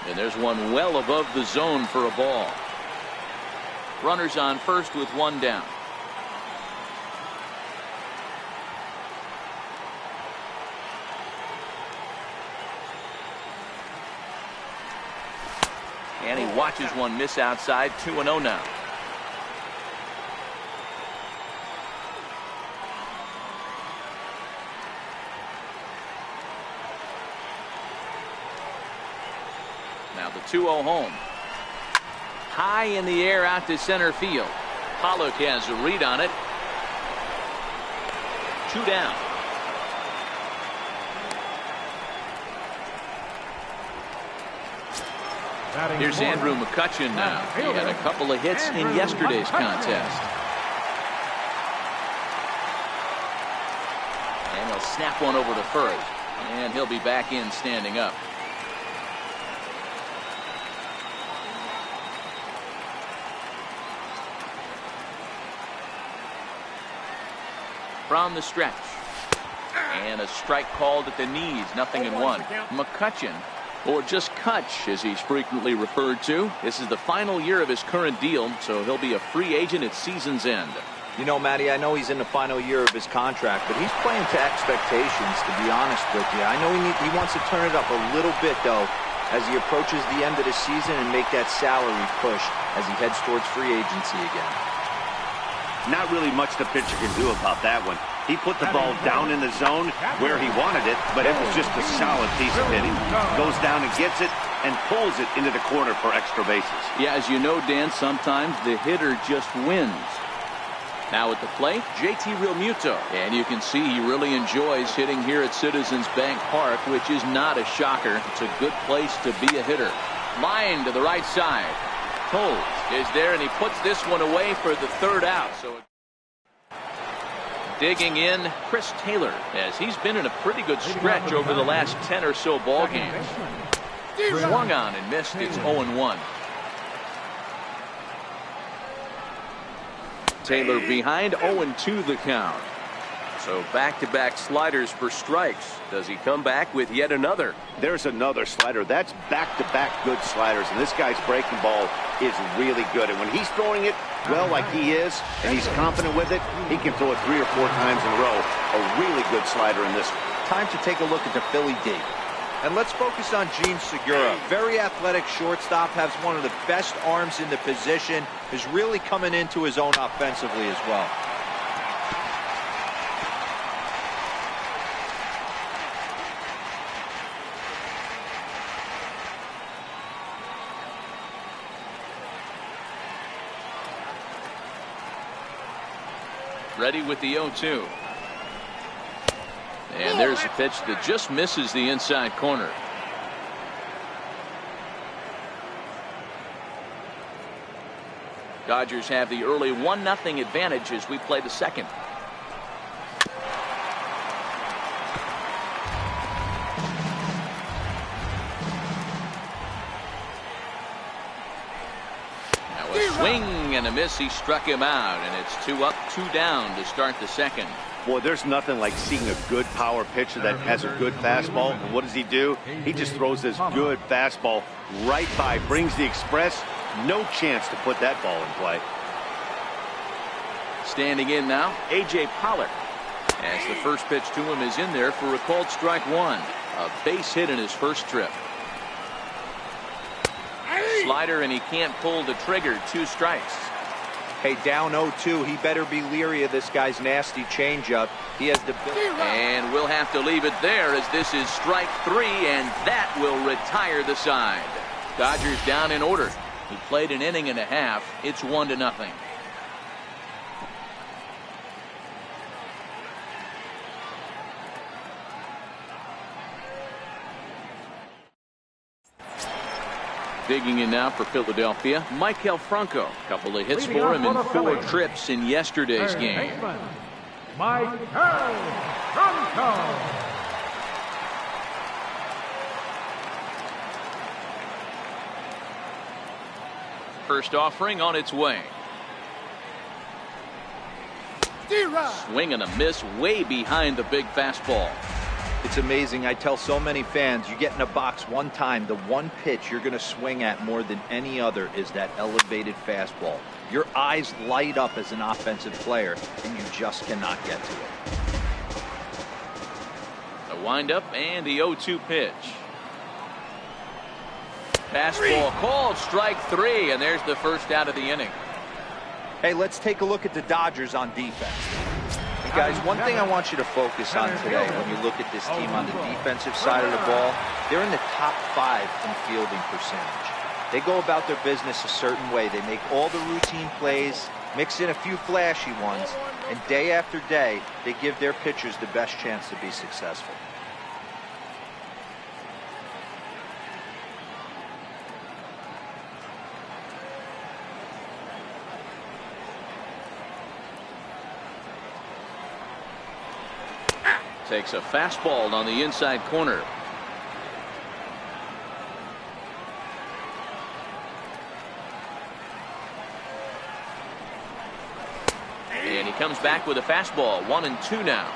And there's one well above the zone for a ball. Runners on first with 1 down. And he watches one miss outside. 2-0 now. Now the 2-0 home. High in the air out to center field. Pollock has a read on it. 2 down. Here's Andrew McCutchen now. He had a couple of hits in yesterday's contest. And he'll snap one over to first. And he'll be back in standing up. From the stretch. And a strike called at the knees. 0-1. McCutchen, or just Kutch as he's frequently referred to. This is the final year of his current deal, so he'll be a free agent at season's end.
You know, Matty, I know he's in the final year of his contract, but he's playing to expectations, to be honest with you. I know he wants to turn it up a little bit, though, as he approaches the end of the season and make that salary push as he heads towards free agency again.
Not really much the pitcher can do about that one. He put the ball down in the zone where he wanted it, but it was just a solid piece of hitting. Goes down and gets it and pulls it into the corner for extra bases.
Yeah, as you know, Dan, sometimes the hitter just wins. Now at the plate, JT Realmuto. And you can see he really enjoys hitting here at Citizens Bank Park, which is not a shocker. It's a good place to be a hitter. Line to the right side. Cole is there, and he puts this one away for the 3rd out. So digging in, Chris Taylor, as he's been in a pretty good stretch over the last 10 or so ball games. Swung on and missed. It's 0-1. Taylor behind, 0-2 the count. So back-to-back sliders for strikes. Does he come back with yet another?
There's another slider. That's back-to-back good sliders, and this guy's breaking ball is really good. And when he's throwing it well like he is, and he's confident with it, he can throw it 3 or 4 times in a row. A really good slider in this one.
Time to take a look at the Philly D. And let's focus on Gene Segura. Very athletic shortstop, has one of the best arms in the position, is really coming into his own offensively as well.
Ready with the 0-2. And there's a pitch that just misses the inside corner. Dodgers have the early 1-0 advantage as we play the second. Now a swing and a miss. He struck him out, and it's 2 up, 2 down to start the second.
Boy, there's nothing like seeing a good power pitcher that has a good fastball. And what does he do? He just throws this good fastball right by, brings the express. No chance to put that ball in play.
Standing in now, A.J. Pollock. As the first pitch to him is in there for a called strike 1. A base hit in his first trip. Slider, and he can't pull the trigger. 2 strikes.
Hey, down 0-2. He better be leery of this guy's nasty changeup. He has the...
And we'll have to leave it there as this is strike 3, and that will retire the side. Dodgers down in order. He played an inning and a half. It's 1-0. Digging in now for Philadelphia, Maikel Franco. A couple of hits for him in 4 trips in yesterday's game.
Maikel Franco.
First offering on its way. Swing and a miss way behind the big fastball.
It's amazing. I tell so many fans, you get in a box one time, the one pitch you're going to swing at more than any other is that elevated fastball. Your eyes light up as an offensive player, and you just cannot get to it.
The windup and the 0-2 pitch. Fastball called strike 3, and there's the first out of the inning.
Hey, let's take a look at the Dodgers on defense. Hey guys, one thing I want you to focus on today when you look at this team on the defensive side of the ball, they're in the top 5 in fielding percentage. They go about their business a certain way. They make all the routine plays, mix in a few flashy ones, and day after day, they give their pitchers the best chance to be successful.
Takes a fastball on the inside corner. And he comes back with a fastball. 1-2 now.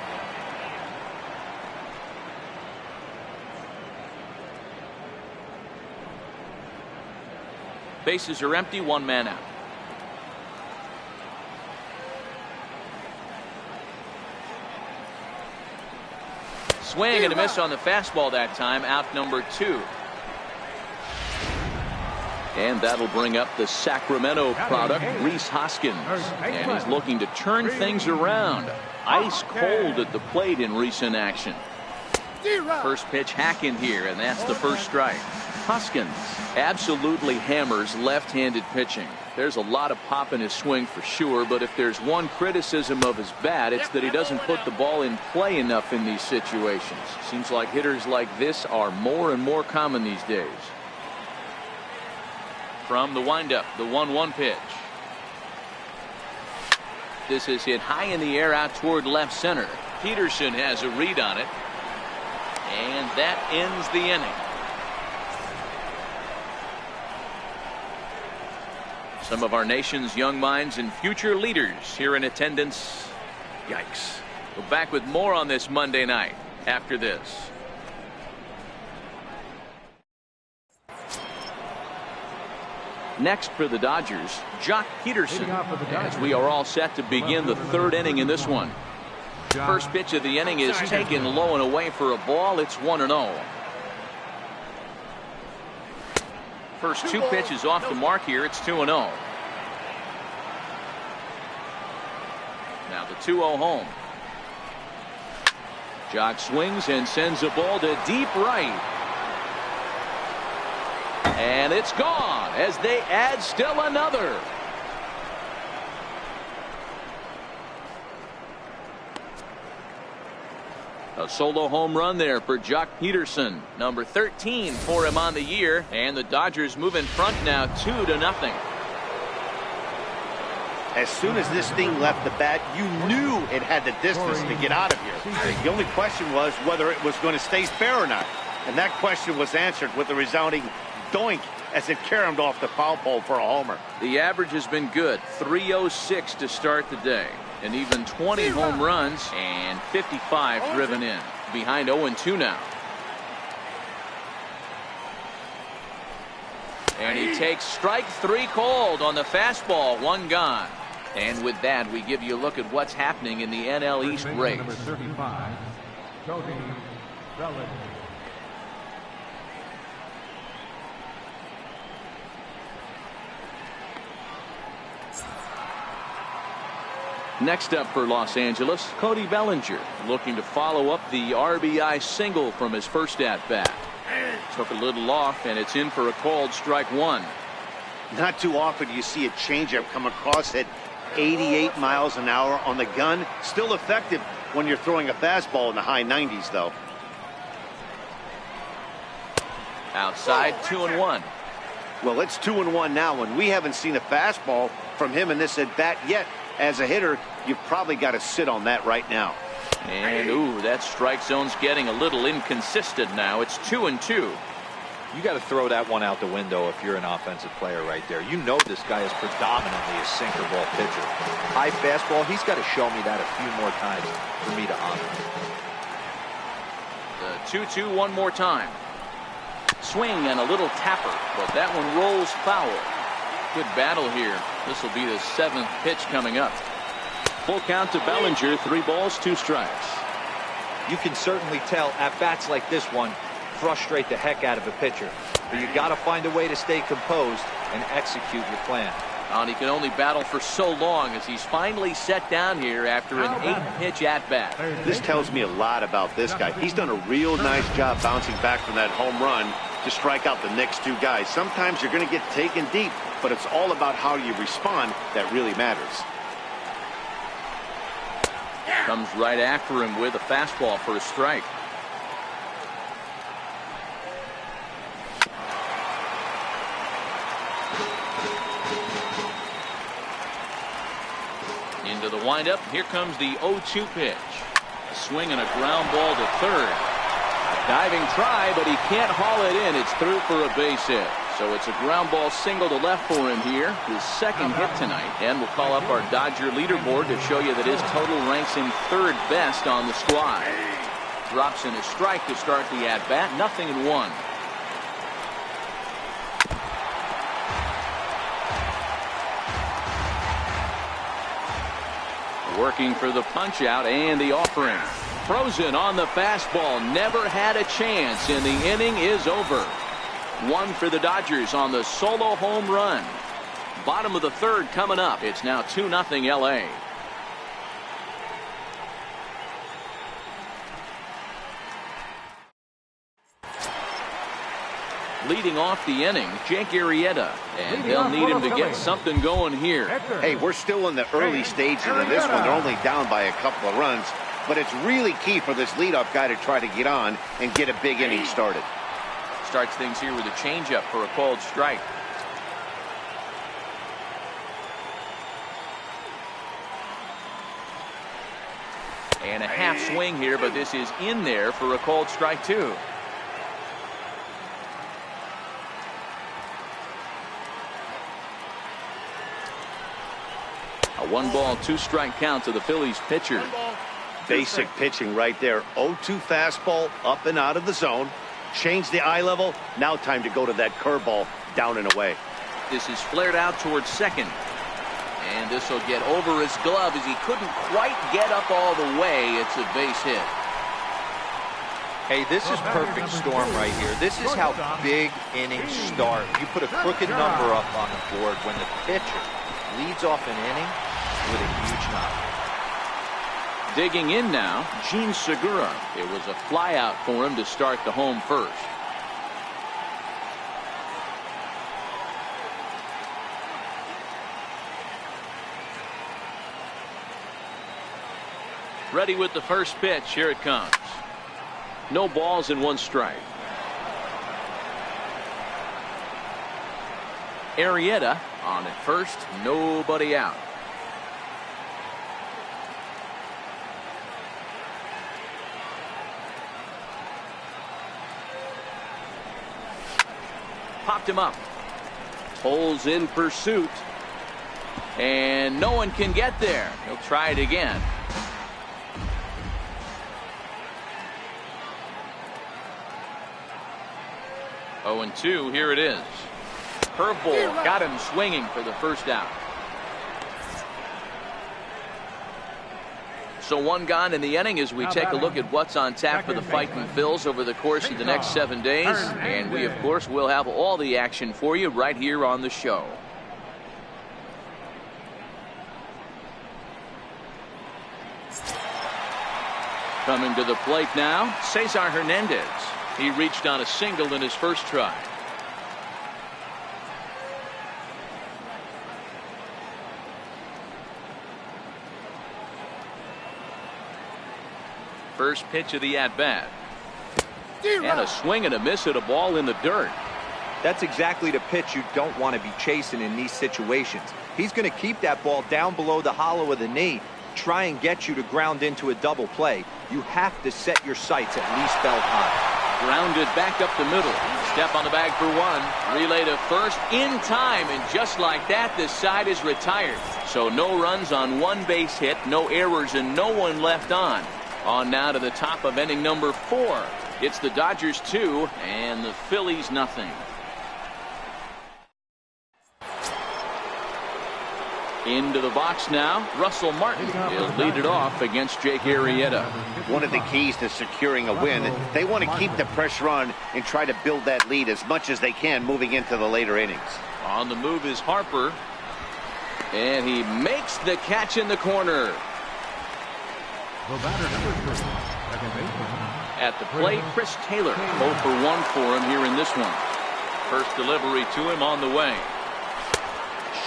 Bases are empty. 1 man out. Swing and a miss on the fastball that time. Out number 2. And that'll bring up the Sacramento product, Rhys Hoskins. And he's looking to turn things around. Ice cold at the plate in recent action. First pitch hack in here, and that's the first strike. Hoskins absolutely hammers left-handed pitching. There's a lot of pop in his swing for sure, but if there's one criticism of his bat, it's that he doesn't put the ball in play enough in these situations. Seems like hitters like this are more and more common these days. From the windup, the 1-1 pitch. This is hit high in the air out toward left center. Peterson has a read on it, and that ends the inning. Some of our nation's young minds and future leaders here in attendance. Yikes. We're back with more on this Monday night after this. Next for the Dodgers, Jock Peterson, as we are all set to begin the 3rd inning in this one. First pitch of the inning is taken low and away for a ball. It's 1-0. First 2 pitches off the mark here. It's 2-0. Now the 2-0 home. Jock swings and sends a ball to deep right. And it's gone as they add still another. A solo home run there for Jock Peterson, number 13 for him on the year, and the Dodgers move in front now 2-0.
As soon as this thing left the bat, you knew it had the distance to get out of here. The only question was whether it was going to stay fair or not. And that question was answered with a resounding doink as it caromed off the foul pole for a homer.
The average has been good, 306 to start the day. And even 20 home runs and 55 driven in. Behind 0-2 now. And he takes strike 3 called on the fastball, 1 gone. And with that, we give you a look at what's happening in the NL East race.
Number 35, Cody Bellinger.
Next up for Los Angeles, Cody Bellinger, looking to follow up the RBI single from his first at-bat. Took a little off, and it's in for a called strike 1.
Not too often you see a changeup come across at 88 miles an hour on the gun. Still effective when you're throwing a fastball in the high 90s, though.
Outside, 2-1.
Well, it's 2-1 now, and we haven't seen a fastball from him in this at-bat yet. As a hitter, you've probably got to sit on that right now.
And, ooh, that strike zone's getting a little inconsistent now. It's 2-2.
You got to throw that one out the window if you're an offensive player right there. You know this guy is predominantly a sinker ball pitcher. High fastball, he's got to show me that a few more times for me to honor
The
him.
2-2 one more time. Swing and a little tapper, but that one rolls foul. Good battle here. This will be the 7th pitch coming up. Full count to Bellinger, 3 balls, 2 strikes.
You can certainly tell at bats like this one frustrate the heck out of a pitcher. But you got to find a way to stay composed and execute your plan.
And he can only battle for so long as he's finally set down here after an 8-pitch at-bat.
This tells me a lot about this guy. He's done a real nice job bouncing back from that home run to strike out the next 2 guys. Sometimes you're going to get taken deep, but it's all about how you respond that really matters.
Comes right after him with a fastball for a strike. Into the windup. Here comes the 0-2 pitch. A swing and a ground ball to third. A diving try, but he can't haul it in. It's through for a base hit. So it's a ground ball single to left for him here. His 2nd hit tonight. And we'll call up our Dodger leaderboard to show you that his total ranks him 3rd best on the squad. Drops in a strike to start the at-bat. 0-1. Working for the punch out and the offering. Frozen on the fastball. Never had a chance, and the inning is over. 1 for the Dodgers on the solo home run. Bottom of the 3rd coming up. It's now 2-0 LA. Leading off the inning, Jake Arrieta, and they'll need him to get something going here.
Hey, we're still in the early stages of this one. They're only down by a couple of runs, but it's really key for this leadoff guy to try to get on and get a big inning started.
Starts things here with a changeup for a called strike. And a half swing here, but this is in there for a called strike 2. A 1-ball, 2-strike count to the Phillies pitcher.
Basic pitching right there. 0-2 fastball up and out of the zone. Change the eye level. Now time to go to that curveball down and away.
This is flared out towards second. And this will get over his glove as he couldn't quite get up all the way. It's a base hit.
Hey, this is perfect storm right here. This is how big innings start. You put a crooked number up on the board when the pitcher leads off an inning with a huge knock.
Digging in now, Gene Segura. It was a flyout for him to start the home first. Ready with the first pitch. Here it comes. No balls and 1 strike. Arrieta on at first, nobody out. Popped him up. Holes in pursuit. And no one can get there. He'll try it again. Oh, and 2, here it is. Curveball got him swinging for the first out. So 1 gone in the inning as we take a look at what's on tap for the Fightin' Phils over the course of the next 7 days. And we, of course, will have all the action for you right here on the show. Coming to the plate now, Cesar Hernandez. He reached on a single in his first try. First pitch of the at-bat. And a swing and a miss at a ball in the dirt.
That's exactly the pitch you don't want to be chasing in these situations. He's going to keep that ball down below the hollow of the knee, try and get you to ground into a double play. You have to set your sights at least belt high.
Grounded back up the middle. Step on the bag for 1. Relay to first in time, and just like that, this side is retired. So no runs on 1 base hit, no errors, and no one left on. On now to the top of inning number 4. It's the Dodgers 2 and the Phillies nothing. Into the box now, Russell Martin will lead it off against Jake Arrieta.
One of the keys to securing a win, they want to keep the pressure on and try to build that lead as much as they can moving into the later innings.
On the move is Harper. And he makes the catch in the corner.
The batter, number 3, second baseman.
At the plate, Chris Taylor. 0 for 1 for him here in this one. First delivery to him on the way.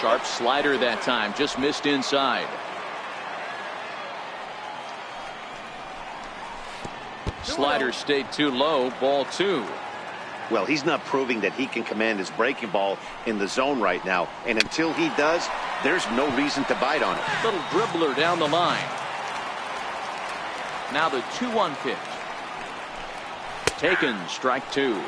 Sharp slider that time, just missed inside. Slider stayed too low, ball 2.
Well, he's not proving that he can command his breaking ball in the zone right now. And until he does, there's no reason to bite on it.
Little dribbler down the line. Now the 2-1 pitch. Taken, strike 2.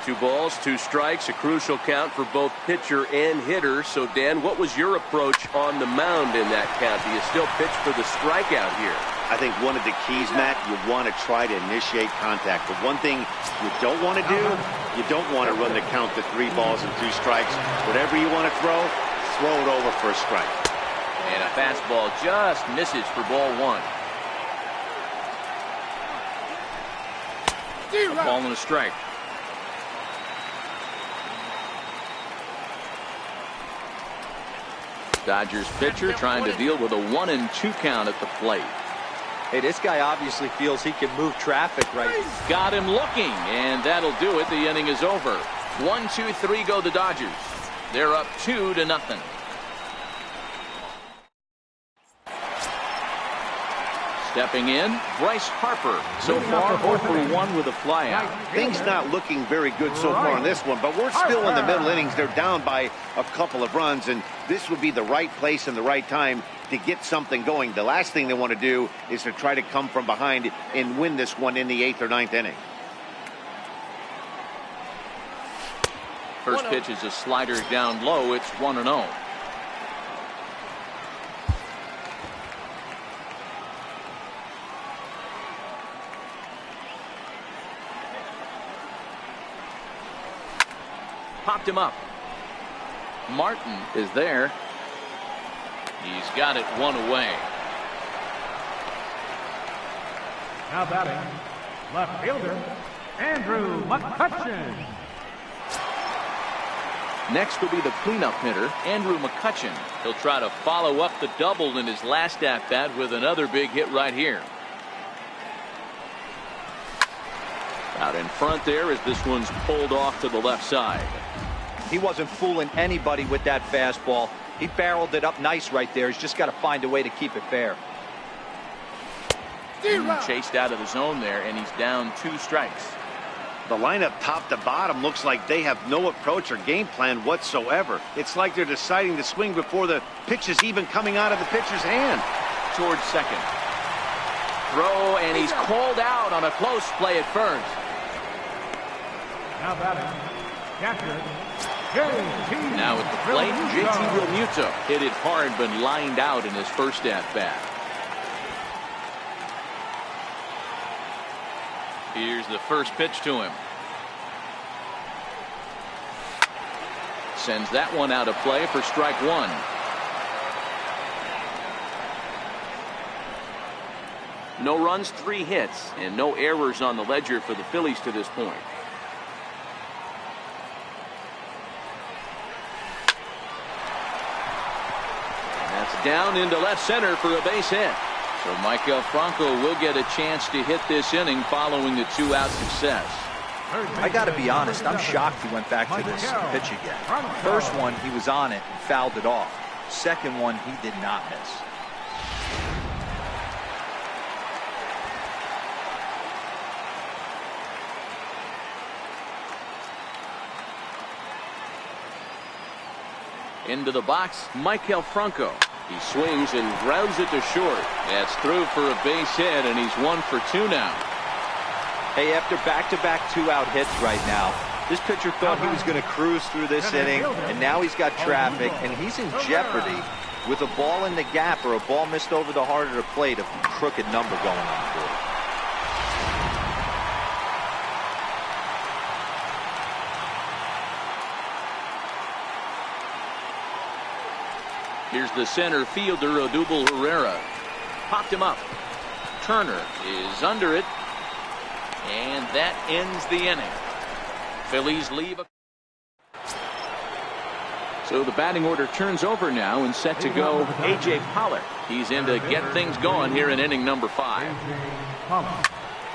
2 balls, 2 strikes, a crucial count for both pitcher and hitter. So, Dan, what was your approach on the mound in that count? Do you still pitch for the strikeout here?
I think one of the keys, Matt, you want to try to initiate contact. But one thing you don't want to do, you don't want to run the count to 3 balls and 2 strikes. Whatever you want to throw it over for a strike.
And a fastball just misses for ball 1. A ball and a strike. Dodgers pitcher trying to deal with a 1-2 count at the plate.
Hey, this guy obviously feels he can move traffic right.
Got him looking, and that'll do it. The inning is over. 1, 2, 3 go the Dodgers. They're up 2-0. Stepping in, Bryce Harper. So far, 0 for 1 with a flyout.
Things not looking very good so far in this one, but we're still in the middle innings. They're down by a couple of runs, and this would be the right place and the right time to get something going. The last thing they want to do is to try to come from behind and win this one in the 8th or 9th inning.
First pitch is a slider down low. It's 1-0. Popped him up. Martin is there. He's got it 1 away.
Now batting, left fielder, Andrew McCutchen.
Next will be the cleanup hitter, Andrew McCutchen. He'll try to follow up the double in his last at-bat with another big hit right here. Out in front there as this one's pulled off to the left side.
He wasn't fooling anybody with that fastball. He barreled it up nice right there. He's just got to find a way to keep it fair.
Chased out of the zone there, and he's down 2 strikes.
The lineup top to bottom looks like they have no approach or game plan whatsoever. It's like they're deciding to swing before the pitch is even coming out of the pitcher's hand.
Towards second. Throw, and he's called out on a close play at first.
Now batting, catcher, JT.
Now at the plate, JT Realmuto hit it hard but lined out in his first at-bat. Here's the first pitch to him. Sends that one out of play for strike 1. No runs, 3 hits, and no errors on the ledger for the Phillies to this point. And that's down into left center for a base hit. So Michael Franco will get a chance to hit this inning following the 2-out success.
I got to be honest, I'm shocked he went back to this pitch again. First one, he was on it and fouled it off. Second one, he did not miss.
Into the box, Michael Franco. He swings and grounds it to short. That's through for a base hit, and he's 1 for 2 now.
Hey, after back-to-back 2-out hits right now, this pitcher thought he was going to cruise through this inning, and now he's got traffic, and he's in jeopardy with a ball in the gap or a ball missed over the heart of the plate, a crooked number going on for him.
Here's the center fielder, Odubel Herrera. Popped him up. Turner is under it. And that ends the inning. Phillies leave. So the batting order turns over now and set to go A.J. Pollock. He's in to get things going here in inning number 5.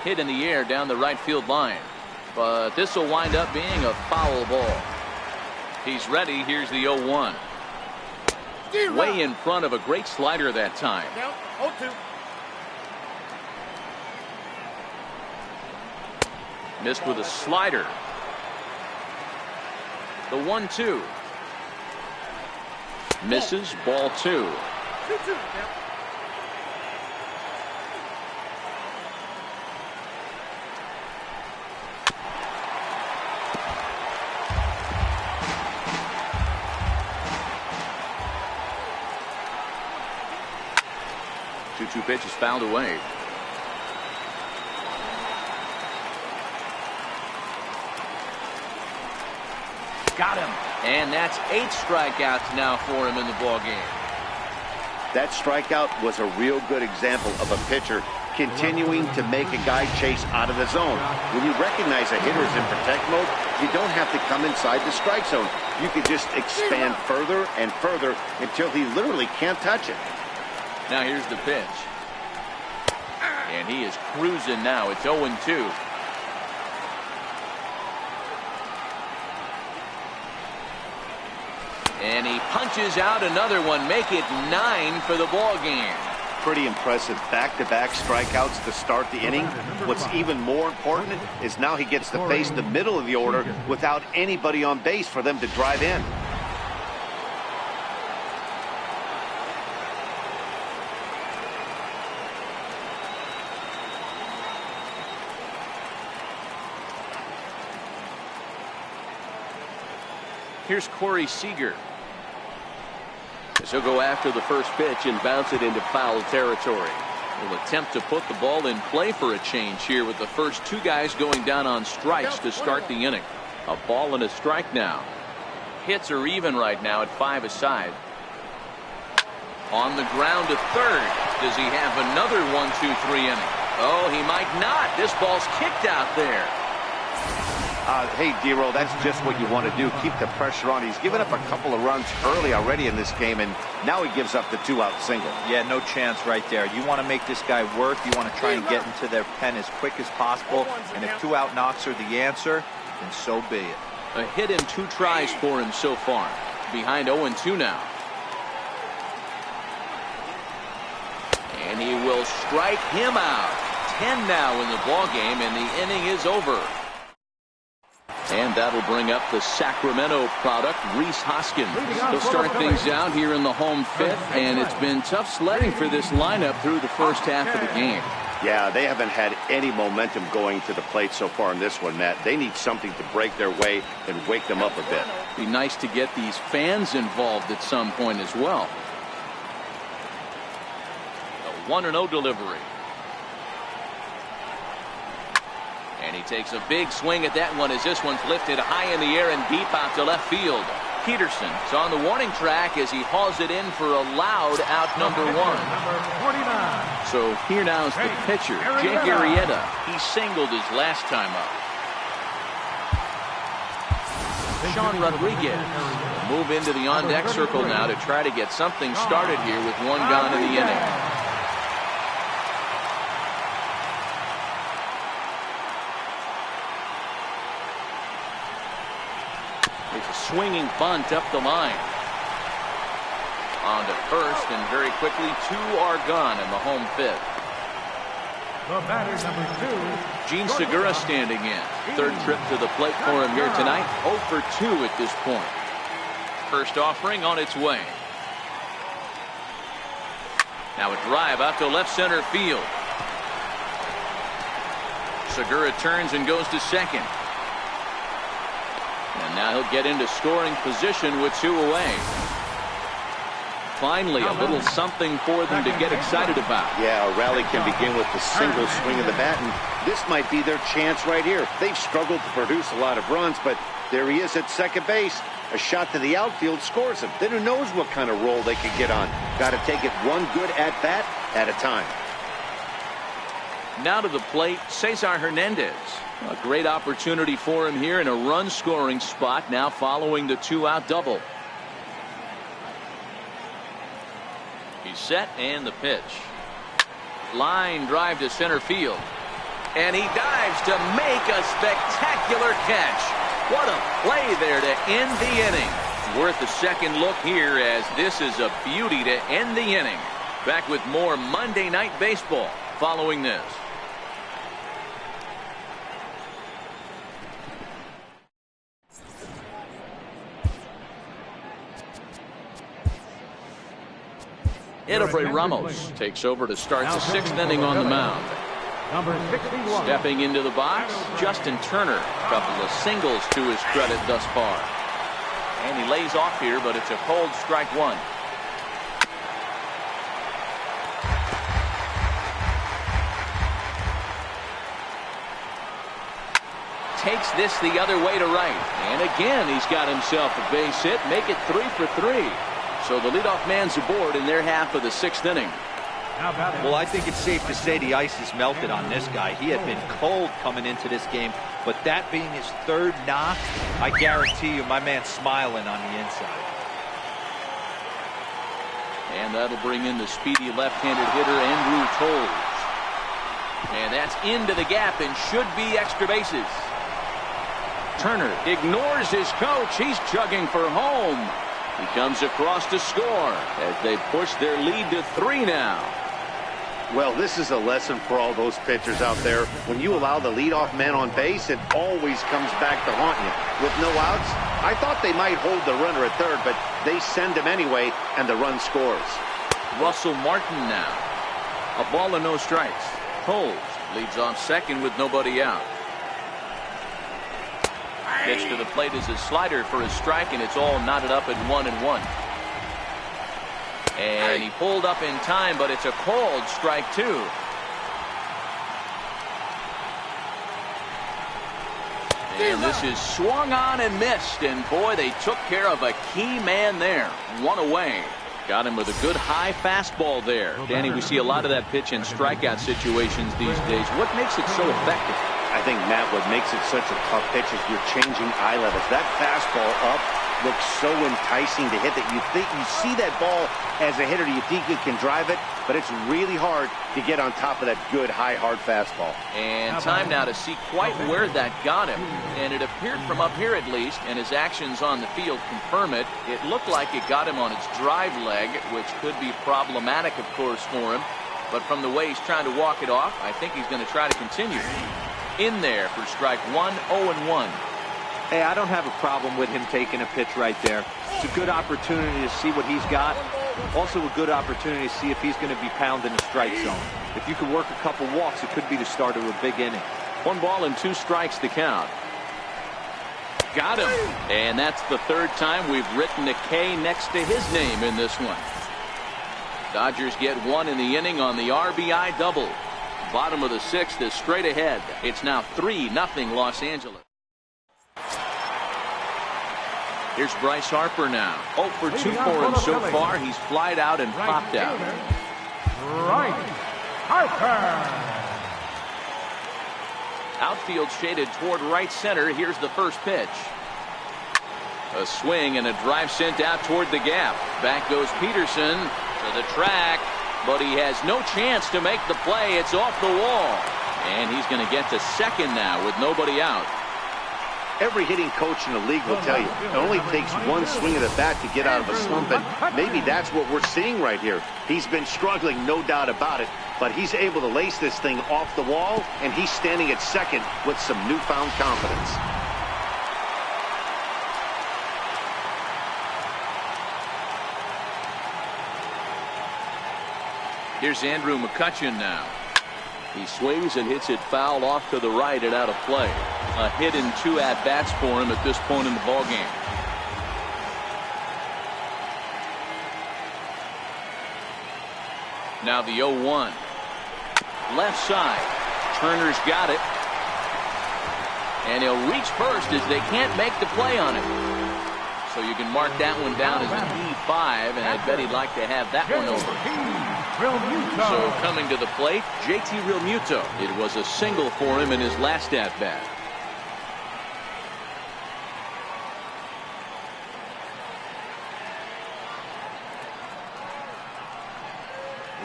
Hit in the air down the right field line. But this will wind up being a foul ball. He's ready. Here's the 0-1. Way in front of a great slider that time.
Down 0-2.
Missed with a slider. The 1-2. Misses, ball 2.
2-2. Down.
Two pitches fouled away. Got him. And that's 8 strikeouts now for him in the ballgame.
That strikeout was a real good example of a pitcher continuing to make a guy chase out of the zone. When you recognize a hitter is in protect mode, you don't have to come inside the strike zone. You can just expand further and further until he literally can't touch it.
Now here's the pitch. And he is cruising now. It's 0-2. And he punches out another one. Make it 9 for the ball game.
Pretty impressive back-to-back strikeouts to start the inning. What's even more important is now he gets to face the middle of the order without anybody on base for them to drive in.
Here's Corey Seager. He'll go after the first pitch and bounce it into foul territory. Will attempt to put the ball in play for a change here with the first 2 guys going down on strikes to start the inning. A ball and a strike now. Hits are even right now at 5 aside. On the ground to third. Does he have another 1-2-3 inning? Oh, he might not. This ball's kicked out there.
Hey, D-Roll, that's just what you want to do. Keep the pressure on. He's given up a couple of runs early already in this game, and now he gives up the 2-out single.
Yeah, no chance right there. You want to make this guy work. You want to try and get into their pen as quick as possible. And if 2-out knocks are the answer, then so be it.
A hit in 2 tries for him so far. Behind 0-2 now. And he will strike him out. 10 now in the ball game, and the inning is over. And that'll bring up the Sacramento product, Rhys Hoskins. He'll start things out here in the home fifth, and it's been tough sledding for this lineup through the first half of the game.
Yeah, they haven't had any momentum going to the plate so far in this one, Matt. They need something to break their way and wake them up a bit.
Be nice to get these fans involved at some point as well. The 1-0 delivery. And he takes a big swing at that one as this one's lifted high in the air and deep out to left field. Peterson's on the warning track as he hauls it in for a loud out number 1. So here now is the pitcher, Jake Arrieta. He singled his last time up. Sean Rodriguez will move into the on-deck circle now to try to get something started here with one gone in the inning. It's a swinging bunt up the line. On to first, and very quickly 2 are gone in the home fifth.
The batter, number 2.
Gene Segura standing in. Third trip to the plate for him here tonight. 0 for 2 at this point. First offering on its way. Now a drive out to left center field. Segura turns and goes to second. And now he'll get into scoring position with 2 away. Finally, a little something for them to get excited about.
Yeah, a rally can begin with the single swing of the bat, and this might be their chance right here. They've struggled to produce a lot of runs, but there he is at second base. A shot to the outfield scores him. Then who knows what kind of roll they could get on. Got to take it one good at-bat at a time.
Now to the plate, Cesar Hernandez. A great opportunity for him here in a run-scoring spot now following the 2-out double. He's set and the pitch. Line drive to center field. And he dives to make a spectacular catch. What a play there to end the inning. Worth a second look here as this is a beauty to end the inning. Back with more Monday Night Baseball following this. Edifrey Ramos takes over to start the 6th inning on the mound.
Number 61.
Stepping into the box, Justin Turner. A couple of singles to his credit thus far. And he lays off here, but it's a cold strike 1. Takes this the other way to right. And again, he's got himself a base hit. Make it 3 for 3. So the leadoff man's aboard in their half of the 6th inning.
Well, I think it's safe to say the ice has melted on this guy. He had been cold coming into this game, but that being his 3rd knock, I guarantee you my man's smiling on the inside.
And that'll bring in the speedy left-handed hitter Andrew Toles. And that's into the gap and should be extra bases. Turner ignores his coach. He's chugging for home. He comes across to score as they push their lead to 3 now.
Well, this is a lesson for all those pitchers out there. When you allow the leadoff man on base, it always comes back to haunt you. With no outs, I thought they might hold the runner at third, but they send him anyway, and the run scores.
Russell Martin now. A ball and no strikes. Toles leads off second with nobody out. Pitch to the plate is a slider for a strike, and it's all knotted up at 1-1. And he pulled up in time, but it's a cold strike 2. And this is swung on and missed, and boy, they took care of a key man there. 1 away. Got him with a good high fastball there. Danny, we see a lot of that pitch in strikeout situations these days. What makes it so effective?
I think, Matt, what makes it such a tough pitch is you're changing eye levels. That fastball up looks so enticing to hit that you see that ball as a hitter, you think you can drive it, but it's really hard to get on top of that good, high, hard fastball.
And time now to see quite where that got him. And it appeared from up here at least, and his actions on the field confirm it. It looked like it got him on its drive leg, which could be problematic, of course, for him. But from the way he's trying to walk it off, I think he's going to try to continue. In there for strike one, 0-1.
Hey, I don't have a problem with him taking a pitch right there. It's a good opportunity to see what he's got. Also a good opportunity to see if he's going to be pounding the strike zone. If you could work a couple walks, it could be the start of a big inning.
1 ball and 2 strikes to count. Got him. And that's the 3rd time we've written a K next to his name in this one. Dodgers get 1 in the inning on the RBI double. Bottom of the 6th is straight ahead. It's now 3-0 Los Angeles. Here's Bryce Harper now. 0 for 2 for him so far. He's flied out and popped out.
Bryce Harper.
Outfield shaded toward right center. Here's the first pitch. A swing and a drive sent out toward the gap. Back goes Peterson to the track, but he has no chance to make the play. It's off the wall. And he's going to get to second now with nobody out.
Every hitting coach in the league will tell you it only takes one swing of the bat to get out of a slump, and maybe that's what we're seeing right here. He's been struggling, no doubt about it, but he's able to lace this thing off the wall, and he's standing at second with some newfound confidence.
Here's Andrew McCutchen now. He swings and hits it foul off to the right and out of play. A hit and 2 at-bats for him at this point in the ballgame. Now the 0-1. Left side. Turner's got it. And he'll reach first as they can't make the play on it. So you can mark that one down as an E5, and I bet he'd like to have that one over. So coming to the plate, JT Realmuto. It was a single for him in his last at-bat.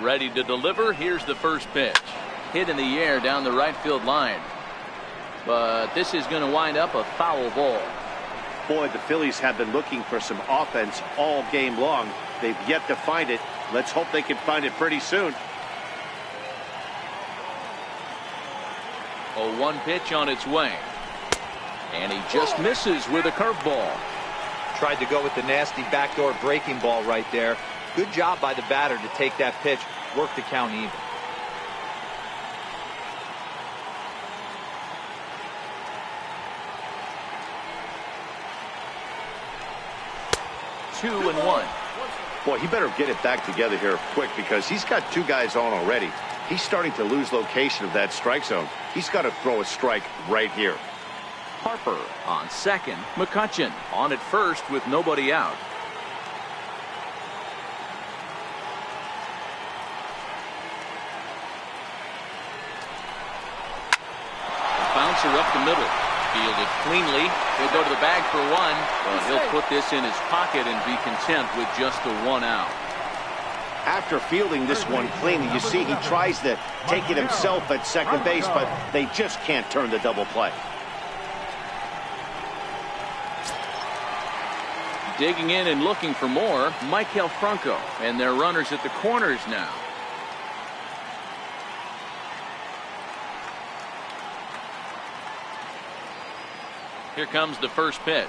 Ready to deliver. Here's the first pitch. Hit in the air down the right field line. But this is going to wind up a foul ball.
Boy, the Phillies have been looking for some offense all game long. They've yet to find it. Let's hope they can find it pretty soon.
0-1 pitch on its way. And he just misses with a curveball.
Tried to go with the nasty backdoor breaking ball right there. Good job by the batter to take that pitch, work the count even.
Two and 1.
Boy, he better get it back together here quick because he's got 2 guys on already. He's starting to lose location of that strike zone. He's got to throw a strike right here.
Harper on second. McCutchen on at first with nobody out. Bouncer up the middle. Fielded cleanly. He'll go to the bag for 1. But he'll put this in his pocket and be content with just the 1 out.
After fielding this one cleanly, you see he tries to take it himself at second base, but they just can't turn the double play.
Digging in and looking for more, Michael Franco, and their runners at the corners now. Here comes the first pitch.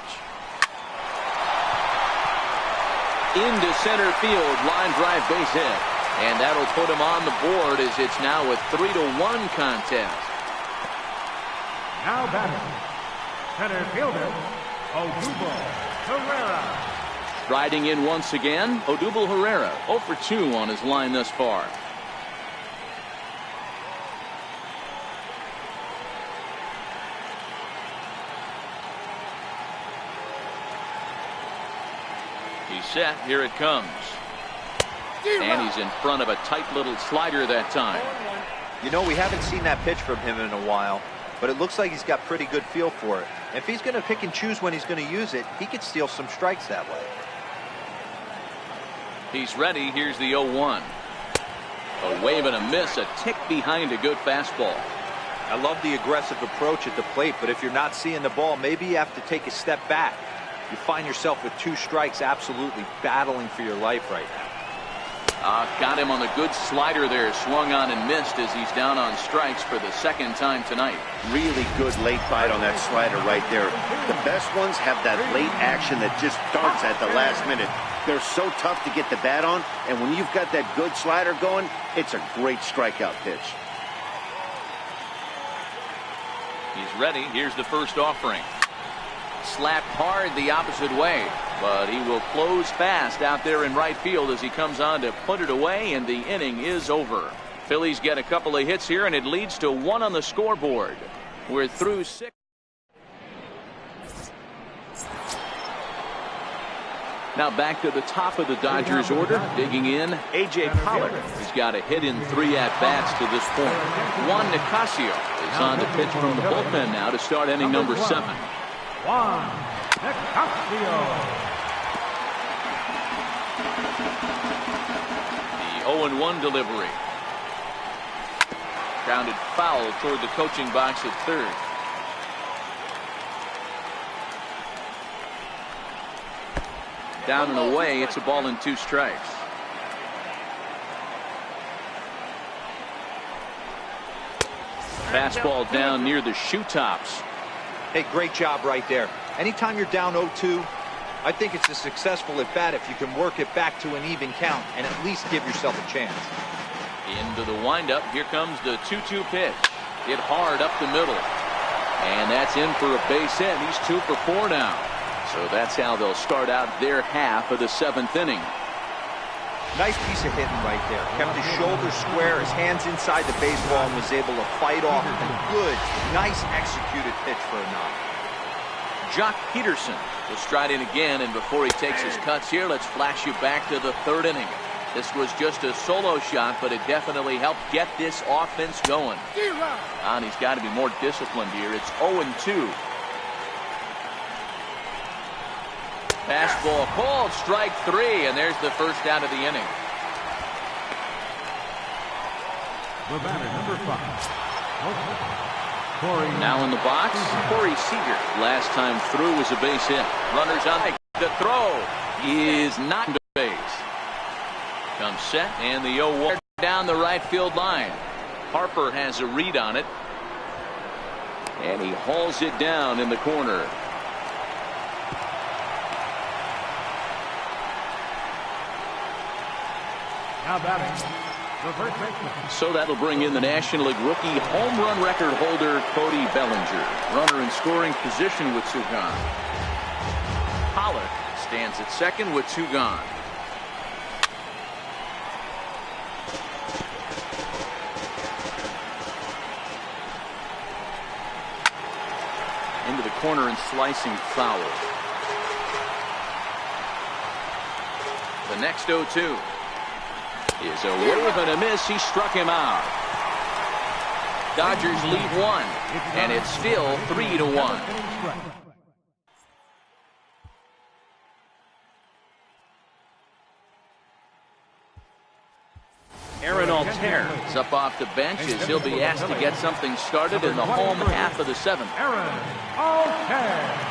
Into center field, line drive base hit. And that'll put him on the board as it's now a 3-1 contest.
Now batting, center fielder, Odubel Herrera.
Riding in once again, Odubel Herrera, 0 for 2 on his line thus far. He's set. Here it comes. And he's in front of a tight little slider that time.
You know, we haven't seen that pitch from him in a while, but it looks like he's got pretty good feel for it. If he's going to pick and choose when he's going to use it, he could steal some strikes that way.
He's ready. Here's the 0-1. A wave and a miss, a tick behind a good fastball.
I love the aggressive approach at the plate, but if you're not seeing the ball, maybe you have to take a step back. You find yourself with 2 strikes, absolutely battling for your life right now.
Got him on the good slider there. Swung on and missed as he's down on strikes for the second time tonight.
Really good late bite on that slider right there. The best ones have that late action that just darts at the last minute. They're so tough to get the bat on, and when you've got that good slider going, it's a great strikeout pitch.
He's ready. Here's the first offering. Slapped hard the opposite way, but he will close fast out there in right field as he comes on to put it away, and the inning is over. Phillies get a couple of hits here, and it leads to 1 on the scoreboard. We're through 6. Now back to the top of the Dodgers order, digging in, A.J. Pollard. He's got a hit in 3 at-bats to this point. Juan Nicasio is on to pitch from the bullpen now to start inning number 7.
Juan Nicasio.
The 0-1 delivery. Grounded foul toward the coaching box at third. Down and away, it's a ball and 2 strikes. Fastball down near the shoe tops.
Hey, great job right there. Anytime you're down 0-2, I think it's a successful at bat if you can work it back to an even count and at least give yourself a chance.
Into the windup. Here comes the 2-2 pitch. Hit hard up the middle. And that's in for a base hit. He's 2 for 4 now. So that's how they'll start out their half of the 7th inning.
Nice piece of hitting right there. Kept his shoulders square, his hands inside the baseball, and was able to fight off a good, nice executed pitch for a knock.
Jock Peterson will stride in again, and before he takes his cuts here, let's flash you back to the 3rd inning. This was just a solo shot, but it definitely helped get this offense going. And he's got to be more disciplined here. It's 0-2. Fastball called, strike 3, and there's the first out of the inning.
The batter, number 5. Corey.
Now in the box, Corey Seager. Last time through was a base hit. Runners on. The throw is not to base. Comes set, and the 0-1 down the right field line. Harper has a read on it, and he hauls it down in the corner.
Now batting, the first baseman.
So that'll bring in the National League rookie home run record holder Cody Bellinger. Runner in scoring position with 2 gone. Pollard stands at second with 2 gone. Into the corner and slicing foul. The next 0-2 is a wave and a miss. He struck him out. Dodgers lead 1, and it's still 3-1. Aaron Altair is up off the bench as he'll be asked to get something started in the home half of the 7th.
Aaron Altair.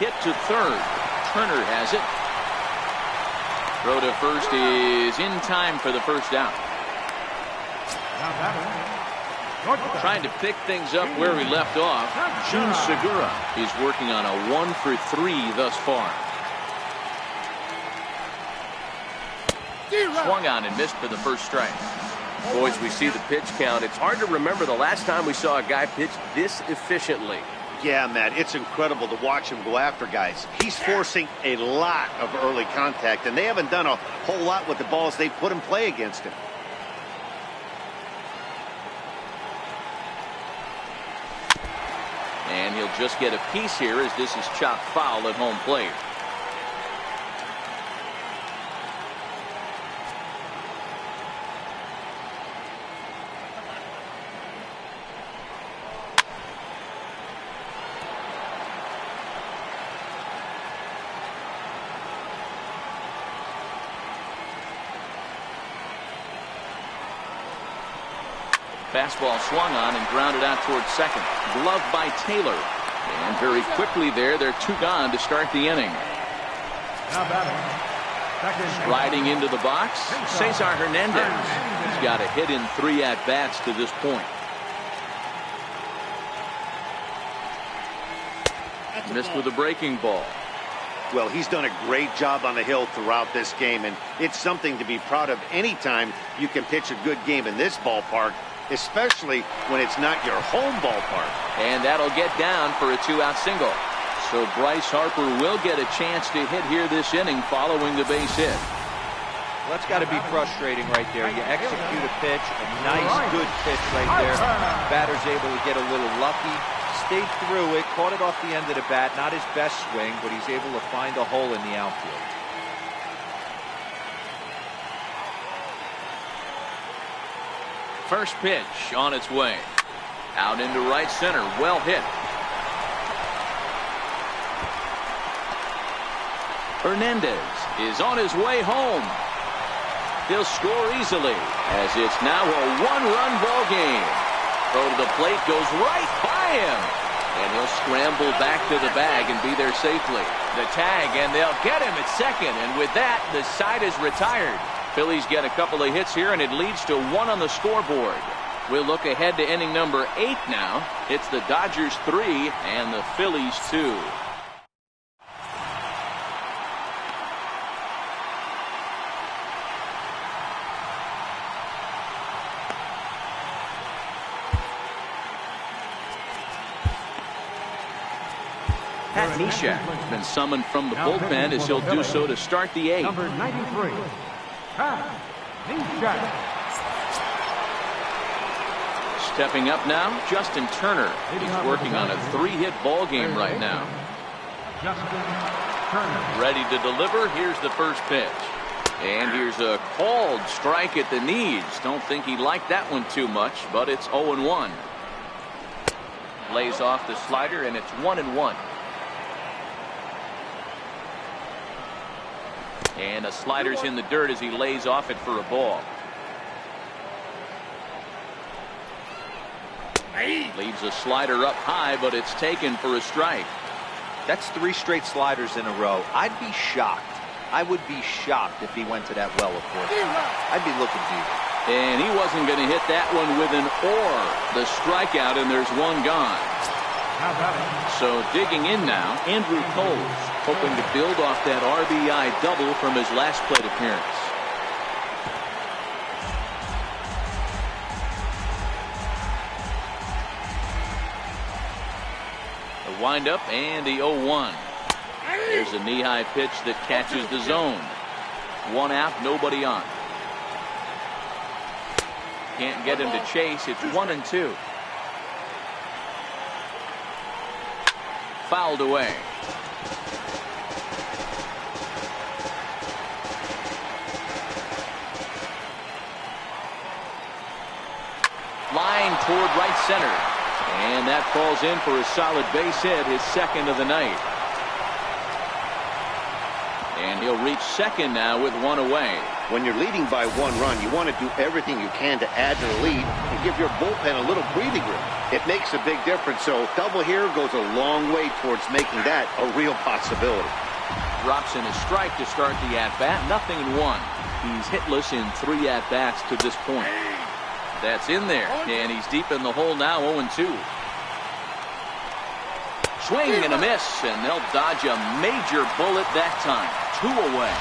Hit to third. Turner has it. Throw to first is in time for the first out. Trying to pick things up where he left off. Jun Segura is working on a 1 for 3 thus far. Swung on and missed for the first strike.
Boys, we see the pitch count. It's hard to remember the last time we saw a guy pitch this efficiently.
Yeah, Matt, it's incredible to watch him go after guys. He's forcing a lot of early contact, and they haven't done a whole lot with the balls they've put in play against him.
And he'll just get a piece here as this is chopped foul at home plate. Fastball swung on and grounded out towards second. Glove by Taylor. And very quickly there, they're 2 gone to start the inning.
Now batting, second.
Riding into the box, Cesar Hernandez. He's got a hit in 3 at-bats to this point. Missed with a breaking ball.
Well, he's done a great job on the hill throughout this game, and it's something to be proud of anytime you can pitch a good game in this ballpark, especially when it's not your home ballpark.
And that'll get down for a 2-out single. So Bryce Harper will get a chance to hit here this inning following the base hit.
Well, that's got to be frustrating right there. You execute a pitch, a nice, good pitch right there. Batter's able to get a little lucky. Stayed through it, caught it off the end of the bat. Not his best swing, but he's able to find a hole in the outfield.
First pitch on its way. Out into right center. Well hit. Hernandez is on his way home. He'll score easily as it's now a 1-run ball game. Throw to the plate goes right by him. And he'll scramble back to the bag and be there safely. The tag, and they'll get him at second. And with that, the side is retired. Phillies get a couple of hits here, and it leads to 1 on the scoreboard. We'll look ahead to inning number 8 now. It's the Dodgers 3 and the Phillies 2. Pat Neshek has been summoned from the bullpen as he'll do so to start the 8th.
Number 93, Pat Neshek.
Stepping up now, Justin Turner. He's working on a 3-hit ball game right now.
Justin Turner.
Ready to deliver. Here's the first pitch. And here's a called strike at the knees. Don't think he liked that one too much, but it's 0-1. Lays off the slider, and it's 1-1. And a slider's in the dirt as he lays off it for a ball. Leaves a slider up high, but it's taken for a strike.
That's 3 straight sliders in a row. I'd be shocked. I would be shocked if he went to that well, of course. I'd be looking deep.
And he wasn't going to hit that one with an or. The strikeout, and there's 1 gone. So digging in now, Andrew Coles, hoping to build off that RBI double from his last plate appearance. The windup and the 0-1. There's a knee-high pitch that catches the zone. 1 out, nobody on. Can't get him to chase. It's 1-2. Fouled away. Line toward right center. And that falls in for a solid base hit, his 2nd of the night. And he'll reach second now with 1 away.
When you're leading by 1 run, you want to do everything you can to add to the lead and give your bullpen a little breathing room. It makes a big difference, so double here goes a long way towards making that a real possibility.
Drops in a strike to start the at-bat. 0-1. He's hitless in 3 at-bats to this point. That's in there, and he's deep in the hole now, 0-2. Swing and a miss, and they'll dodge a major bullet that time. 2 away.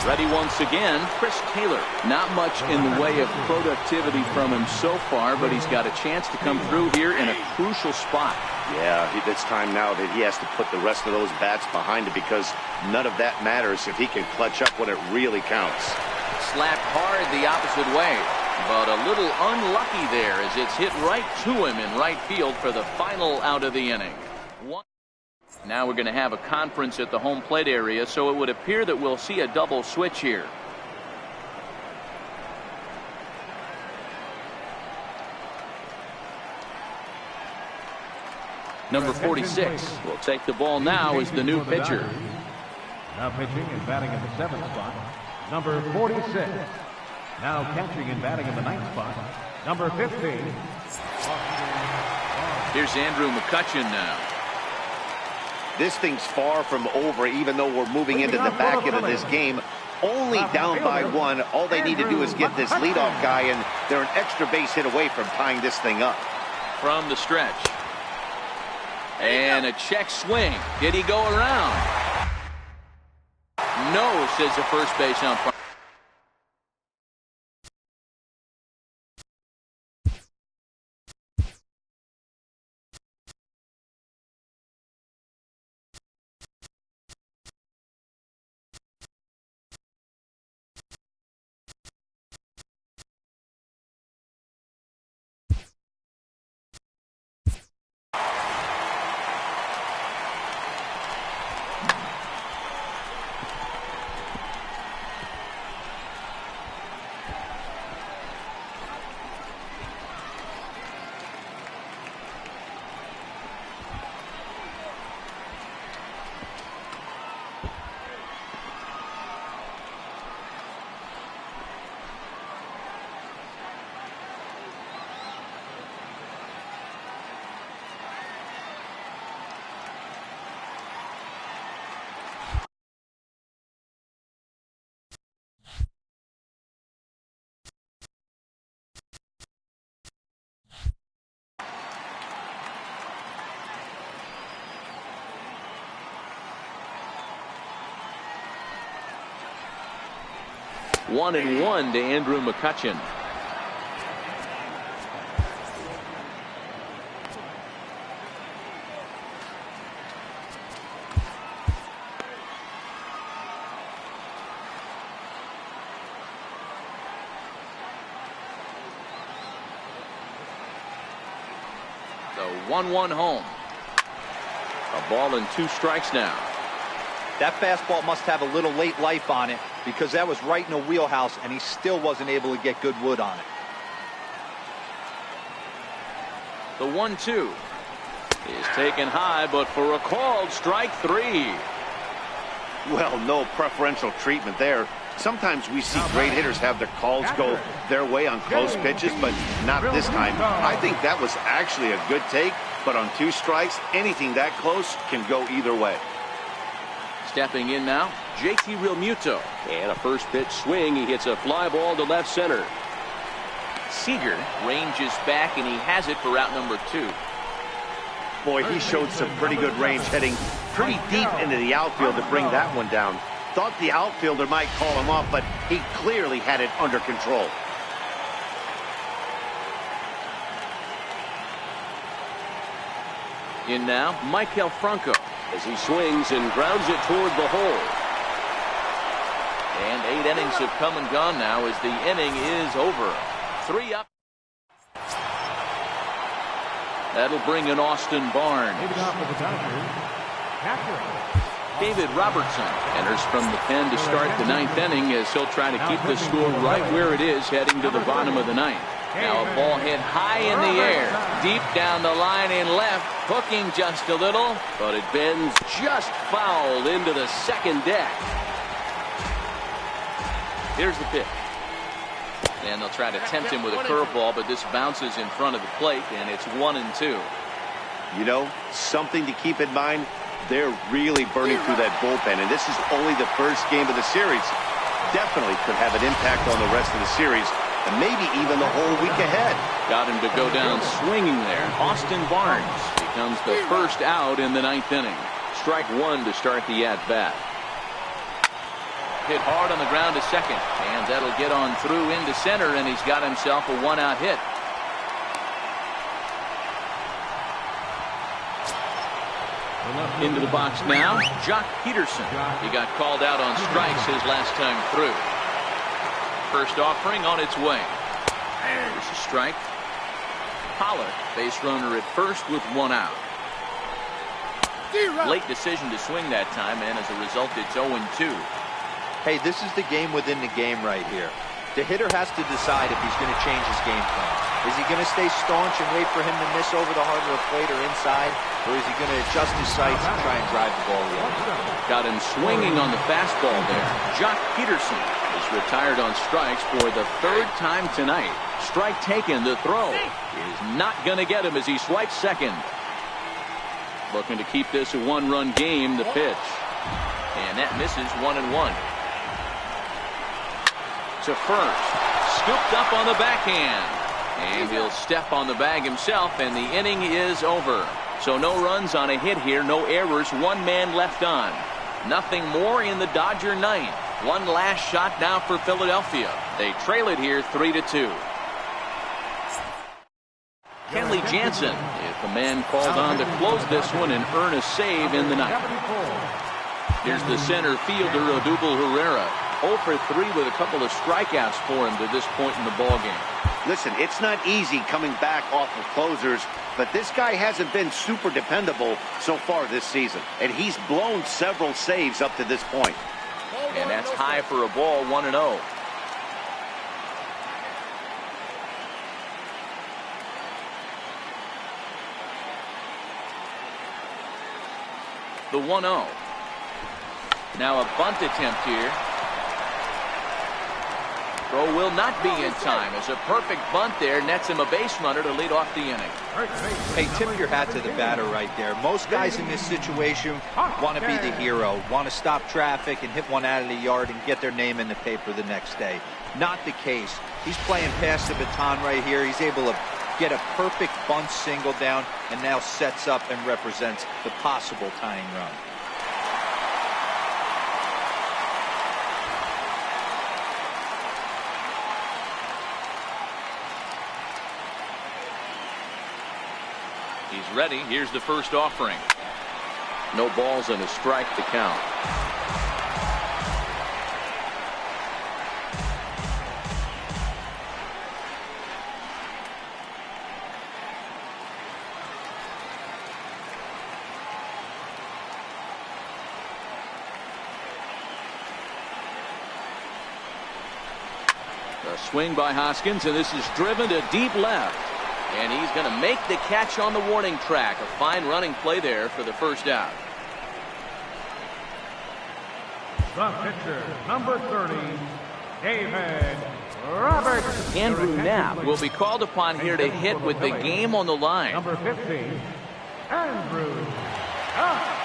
Ready once again, Chris Taylor. Not much in the way of productivity from him so far, but he's got a chance to come through here in a crucial spot.
Yeah, it's time now that he has to put the rest of those bats behind it, because none of that matters if he can clutch up when it really counts.
Slapped hard the opposite way, but a little unlucky there as it's hit right to him in right field for the final out of the inning. Now we're going to have a conference at the home plate area, so it would appear that we'll see a double switch here. Number 46 will take the ball now as the new pitcher.
Now pitching and batting in the 7th spot, number 46. Now catching and batting in the 9th spot, Number 15.
Here's Andrew McCutchen now.
This thing's far from over, even though we're moving into the back end of this game. Only down by one. All they need to do is get this leadoff guy, and they're an extra base hit away from tying this thing up.
From the stretch. And a check swing. Did he go around? No, says the first base umpire. One and one to Andrew McCutchen. The 1-1 home. A ball and 2 strikes now.
That fastball must have a little late life on it, because that was right in the wheelhouse, and he still wasn't able to get good wood on it.
The 1-2 is taken high, but for a called strike 3.
Well, no preferential treatment there. Sometimes we see great hitters have their calls go their way on close pitches, but not this time. I think that was actually a good take, but on 2 strikes, anything that close can go either way.
Stepping in now, JT Realmuto.
And a first pitch swing. He hits a fly ball to left center.
Seager ranges back, and he has it for out number 2.
Boy, he showed some pretty good range, heading pretty deep into the outfield to bring that one down. Thought the outfielder might call him off, but he clearly had it under control.
In now, Maikel Franco.
As he swings and grounds it toward the hole.
And 8 innings have come and gone now as the inning is over. 3 up. That'll bring in Austin Barnes. David Robertson enters from the pen to start the 9th inning, as he'll try to keep the score right where it is heading to the bottom of the 9th. Now a ball hit high in the air, deep down the line in left, hooking just a little, but it bends just foul into the second deck. Here's the pitch. And they'll try to tempt him with a curveball, but this bounces in front of the plate, and it's 1-2.
You know, something to keep in mind, they're really burning through that bullpen, and this is only the first game of the series. Definitely could have an impact on the rest of the series, and maybe even the whole week ahead.
Got him to go down swinging there. Austin Barnes becomes the first out in the 9th inning. Strike 1 to start the at-bat. Hit hard on the ground to second, and that'll get on through into center, and he's got himself a 1-out hit. Into the box now, Jock Peterson. He got called out on strikes his last time through. First offering on its way. There's a strike. Pollock, base runner at first with 1 out. Late decision to swing that time, and as a result, it's 0-2.
Hey, this is the game within the game right here. The hitter has to decide if he's going to change his game plan. Is he going to stay staunch and wait for him to miss over the heart of the plate or inside? Or is he going to adjust his sights and try and drive the ball in?
Got him swinging on the fastball there. Jock Peterson is retired on strikes for the third time tonight. Strike taken. The throw is not going to get him as he swipes second. Looking to keep this a one-run game. The pitch. And that misses 1-1. To first. Scooped up on the backhand. And he'll step on the bag himself, and the inning is over. So no runs on a hit here, no errors, one man left on. Nothing more in the Dodger ninth. One last shot now for Philadelphia. They trail it here 3-2. Kenley Jansen is the man called on to close this one and earn a save in the ninth. Here's the center fielder, Odubel Herrera. 0 for 3 with a couple of strikeouts for him to this point in the ballgame.
Listen, it's not easy coming back off of closers, but this guy hasn't been super dependable so far this season, and he's blown several saves up to this point.
And that's high for a ball, 1-0. The 1-0. Now a bunt attempt here. Throw will not be in time as a perfect bunt there nets him a base runner to lead off the inning.
Hey, tip your hat to the batter right there. Most guys in this situation want to be the hero, want to stop traffic and hit one out of the yard and get their name in the paper the next day. Not the case. He's playing past the baton right here. He's able to get a perfect bunt single down and now sets up and represents the possible tying run.
He's ready. Here's the first offering. No balls and a strike to count. A swing by Hoskins, and this is driven to deep left. And he's going to make the catch on the warning track. A fine running play there for the first out.
The pitcher, number 30, David Roberts.
Andrew Knapp will be called upon here to hit with the game on the line.
Number 15, Andrew Knapp.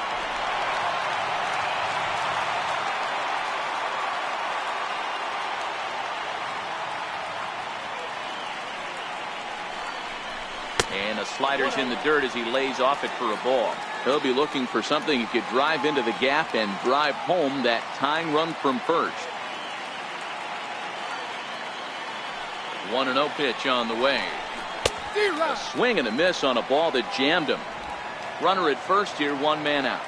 And a slider's in the dirt as he lays off it for a ball. He'll be looking for something he could drive into the gap and drive home that tying run from first. 1-0 pitch on the way. A swing and a miss on a ball that jammed him. Runner at first here, one man out.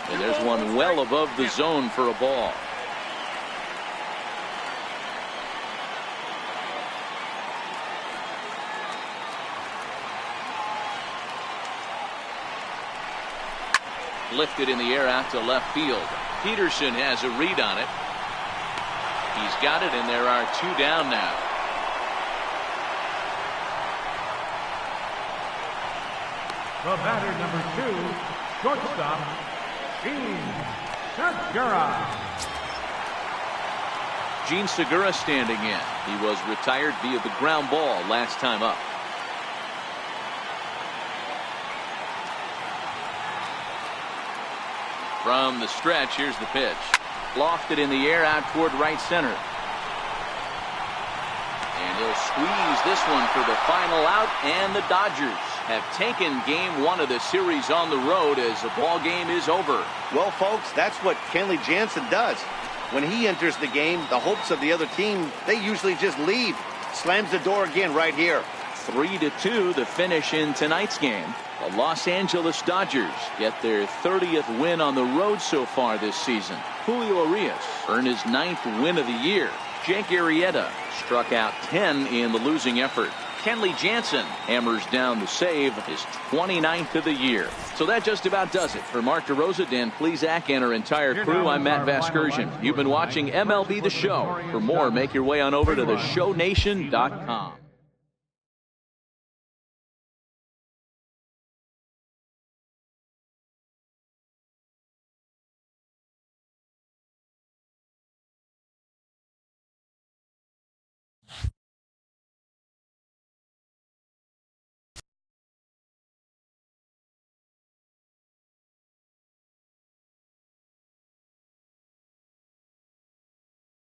And there's one well above the zone for a ball. Lifted in the air out to left field. Peterson has a read on it. He's got it, and there are two down now.
The batter, number 2, shortstop,
Gene Segura standing in. He was retired via the ground ball last time up. From the stretch, here's the pitch. Lofted in the air out toward right center. And he'll squeeze this one for the final out, and the Dodgers have taken game 1 of the series on the road as the ball game is over.
Well, folks, that's what Kenley Jansen does. When he enters the game, the hopes of the other team, they usually just leave. Slams the door again right here.
3-2 the finish in tonight's game. The Los Angeles Dodgers get their 30th win on the road so far this season. Julio Urias earned his 9th win of the year. Jake Arrieta struck out 10 in the losing effort. Kenley Jansen hammers down the save, his 29th of the year. So that just about does it. For Mark DeRosa, Dan Plesac, and our entire crew, I'm Matt Vasgersian. You've been watching MLB The Show. For more, make your way on over to theshownation.com.